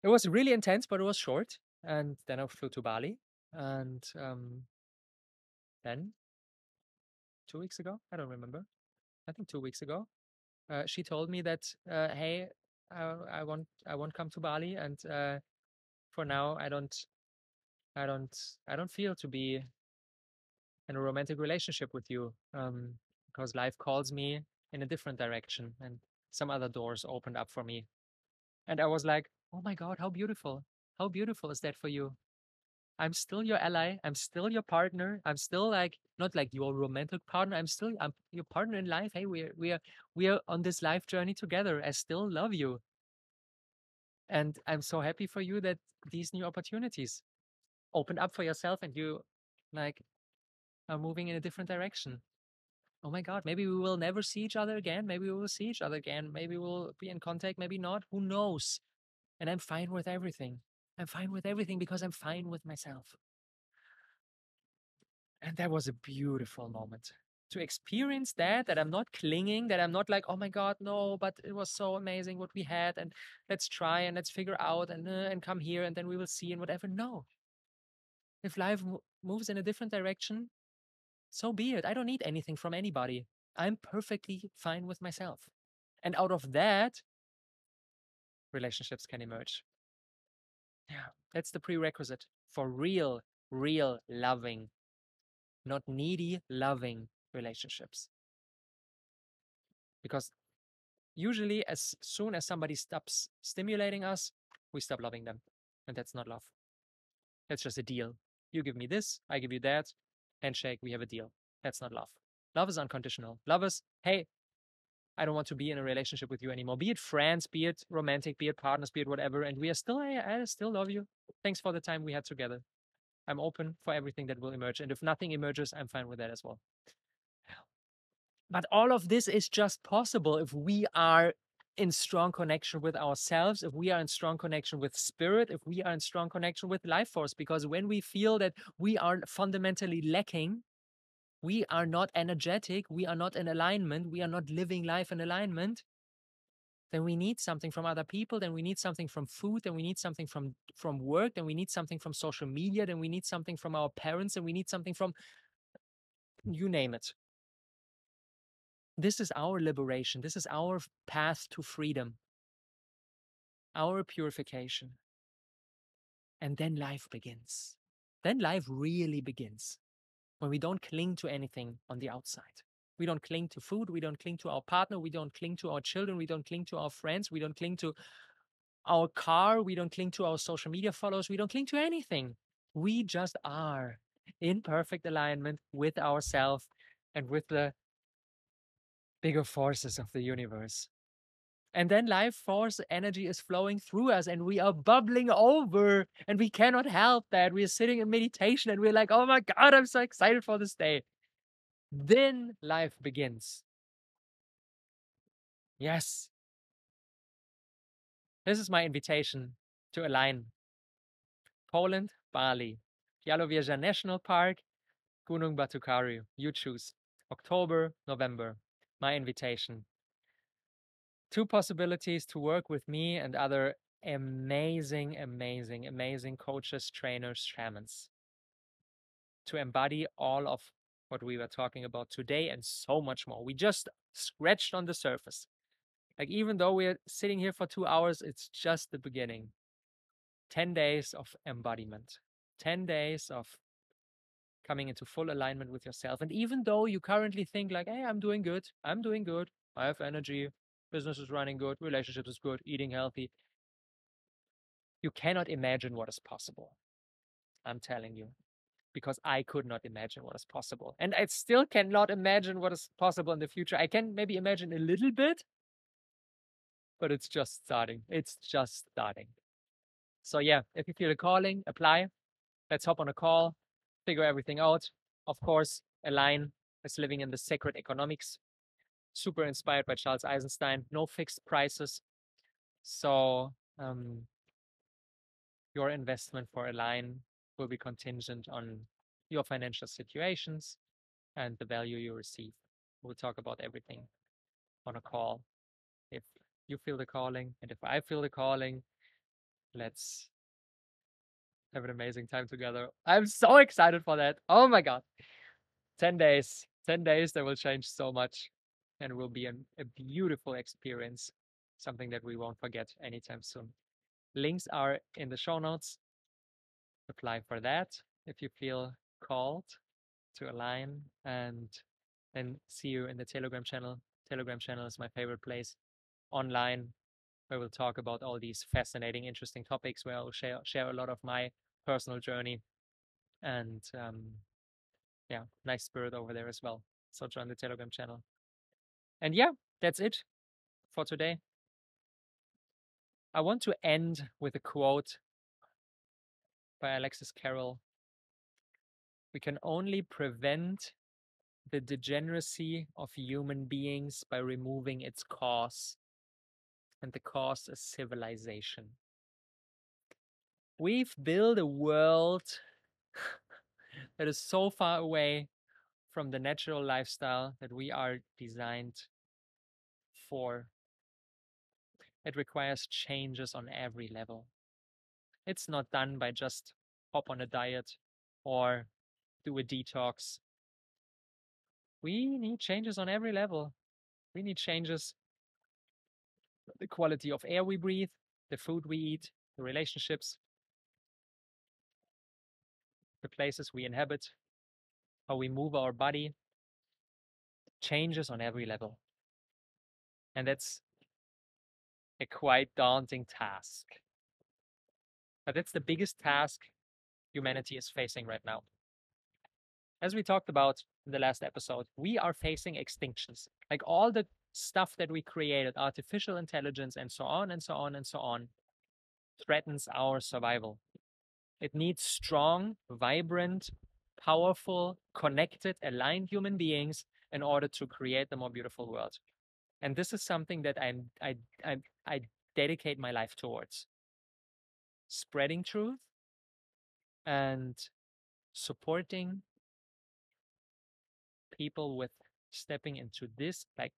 it was really intense, but it was short. And then I flew to Bali, and then 2 weeks ago, I don't remember. I think 2 weeks ago, she told me that, hey, I won't come to Bali, and for now, I don't, I don't feel to be in a romantic relationship with you, because life calls me in a different direction, and some other doors opened up for me. And I was like, oh my God, how beautiful! How beautiful is that for you? I'm still your ally. I'm still your partner. I'm still like not like your romantic partner. I'm your partner in life. Hey, we are on this life journey together. I still love you, and I'm so happy for you that these new opportunities open up for yourself, and you like are moving in a different direction. Oh my God, maybe we will never see each other again. Maybe we will see each other again. Maybe we'll be in contact. Maybe not. Who knows? And I'm fine with everything. I'm fine with everything because I'm fine with myself. And that was a beautiful moment to experience that I'm not clinging, that I'm not like, oh my God, no, but it was so amazing what we had. And let's try and let's figure out and come here and then we will see and whatever. No, if life moves in a different direction, so be it. I don't need anything from anybody. I'm perfectly fine with myself. And out of that, relationships can emerge. Yeah, that's the prerequisite for real, real loving, not needy, loving relationships. Because usually, as soon as somebody stops stimulating us, we stop loving them. And that's not love. That's just a deal. You give me this, I give you that. Handshake, we have a deal. That's not love. Love is unconditional. Love is, hey, I don't want to be in a relationship with you anymore. Be it friends, be it romantic, be it partners, be it whatever. And we are still, hey, I still love you. Thanks for the time we had together. I'm open for everything that will emerge. And if nothing emerges, I'm fine with that as well. But all of this is just possible if we are in strong connection with ourselves, if we are in strong connection with spirit, if we are in strong connection with life force. Because when we feel that we are fundamentally lacking, we are not energetic, we are not in alignment, we are not living life in alignment, then we need something from other people, then we need something from food, then we need something from work, then we need something from social media, then we need something from our parents, and we need something from you name it. This is our liberation. This is our path to freedom, our purification. And then life begins. Then life really begins when we don't cling to anything on the outside. We don't cling to food. We don't cling to our partner. We don't cling to our children. We don't cling to our friends. We don't cling to our car. We don't cling to our social media followers. We don't cling to anything. We just are in perfect alignment with ourselves and with the bigger forces of the universe. And then life force energy is flowing through us and we are bubbling over and we cannot help that. We are sitting in meditation and we're like, oh my God, I'm so excited for this day. Then life begins. Yes. This is my invitation to align. Poland, Bali, Białowieża National Park, Gunung Batu Karu. You choose. October, November. My invitation. Two possibilities to work with me and other amazing, amazing, amazing coaches, trainers, shamans to embody all of what we were talking about today and so much more. We just scratched on the surface. Like, even though we're sitting here for 2 hours, it's just the beginning. 10 days of embodiment, 10 days of coming into full alignment with yourself. And even though you currently think like, hey, I'm doing good, I have energy, business is running good, relationships is good, eating healthy, you cannot imagine what is possible. I'm telling you, because I could not imagine what is possible. And I still cannot imagine what is possible in the future. I can maybe imagine a little bit, but it's just starting. It's just starting. So yeah, if you feel a calling, apply. Let's hop on a call, figure everything out. Of course, Align is living in the sacred economics. Super inspired by Charles Eisenstein. No fixed prices. So your investment for Align will be contingent on your financial situations and the value you receive. We'll talk about everything on a call. If you feel the calling and if I feel the calling, let's have an amazing time together. I'm so excited for that. Oh my God. 10 days. 10 days that will change so much and will be a beautiful experience. Something that we won't forget anytime soon. Links are in the show notes. Apply for that if you feel called to align, and then see you in the Telegram channel. Telegram channel is my favorite place online where we'll talk about all these fascinating, interesting topics, where I'll share a lot of my personal journey. And yeah, nice spirit over there as well. So join the Telegram channel. And yeah, that's it for today. I want to end with a quote by Alexis Carrel. We can only prevent the degeneracy of human beings by removing its cause. And the cause is civilization. We've built a world that is so far away from the natural lifestyle that we are designed for. It requires changes on every level. It's not done by just hop on a diet or do a detox. We need changes on every level. We need changes, the quality of air we breathe, the food we eat, the relationships, the places we inhabit, how we move our body, changes on every level. And that's a quite daunting task. But that's the biggest task humanity is facing right now. As we talked about in the last episode, we are facing extinctions. Like, all the stuff that we created, artificial intelligence and so on and so on and so on, threatens our survival. It needs strong, vibrant, powerful, connected, aligned human beings in order to create the more beautiful world. And this is something that I dedicate my life towards. Spreading truth and supporting people with stepping into this, like,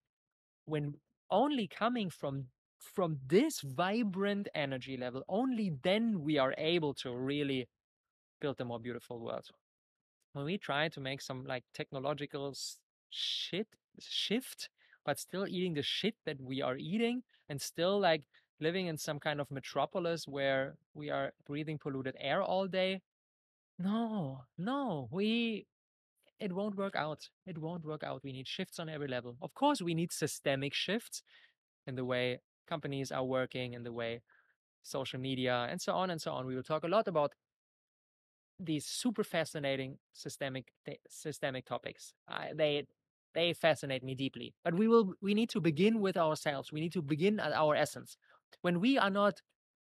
when only coming from this vibrant energy level, only then we are able to really build a more beautiful world. When we try to make some like technological shift, but still eating the shit that we are eating, and still like living in some kind of metropolis where we are breathing polluted air all day, no, it won't work out. It won't work out. We need shifts on every level. Of course, we need systemic shifts in the way companies are working, in the way social media, and so on and so on. We will talk a lot about these super fascinating systemic topics. They fascinate me deeply. But we need to begin with ourselves. We need to begin at our essence. When we are not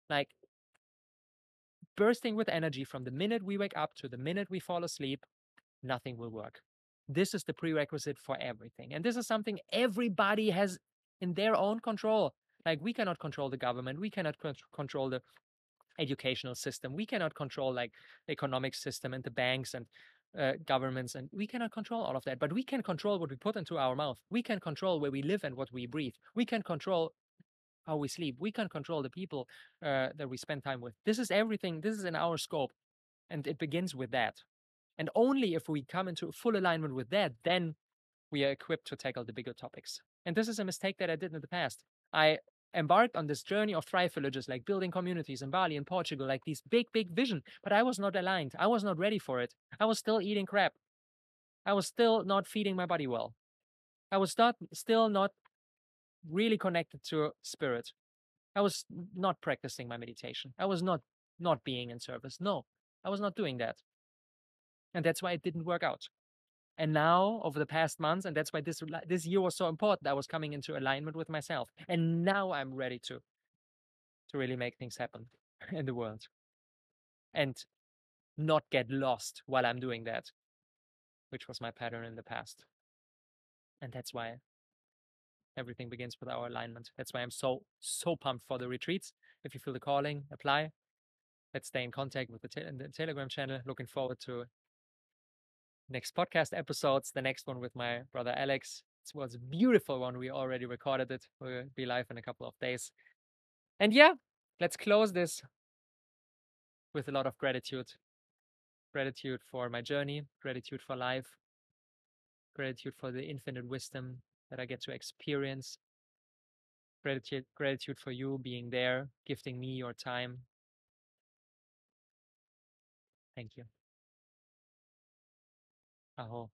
like bursting with energy from the minute we wake up to the minute we fall asleep, nothing will work. This is the prerequisite for everything. And this is something everybody has in their own control. Like, we cannot control the government, we cannot control the educational system, we cannot control like the economic system and the banks and governments, and we cannot control all of that. But we can control what we put into our mouth. We can control where we live and what we breathe. We can control how we sleep. We can control the people that we spend time with. This is everything. This is in our scope, and it begins with that. And only if we come into full alignment with that, then we are equipped to tackle the bigger topics. And this is a mistake that I did in the past. I embarked on this journey of Thrive Villages, like building communities in Bali and Portugal, like these big, big vision, but I was not aligned. I was not ready for it. I was still eating crap. I was still not feeding my body well. I was still not really connected to spirit. I was not practicing my meditation. I was not being in service. No, I was not doing that. And that's why it didn't work out. And now, over the past months, and that's why this year was so important, I was coming into alignment with myself. And now I'm ready to really make things happen in the world and not get lost while I'm doing that, which was my pattern in the past. And that's why everything begins with our alignment. That's why I'm so pumped for the retreats. If you feel the calling, apply. Let's stay in contact with the Telegram channel. Looking forward to next podcast episodes. The next one with my brother Alex. It was a beautiful one. We already recorded it. We'll be live in a couple of days. And yeah, let's close this with a lot of gratitude. Gratitude for my journey, gratitude for life, gratitude for the infinite wisdom that I get to experience. Gratitude for you being there, gifting me your time. Thank you. Aho.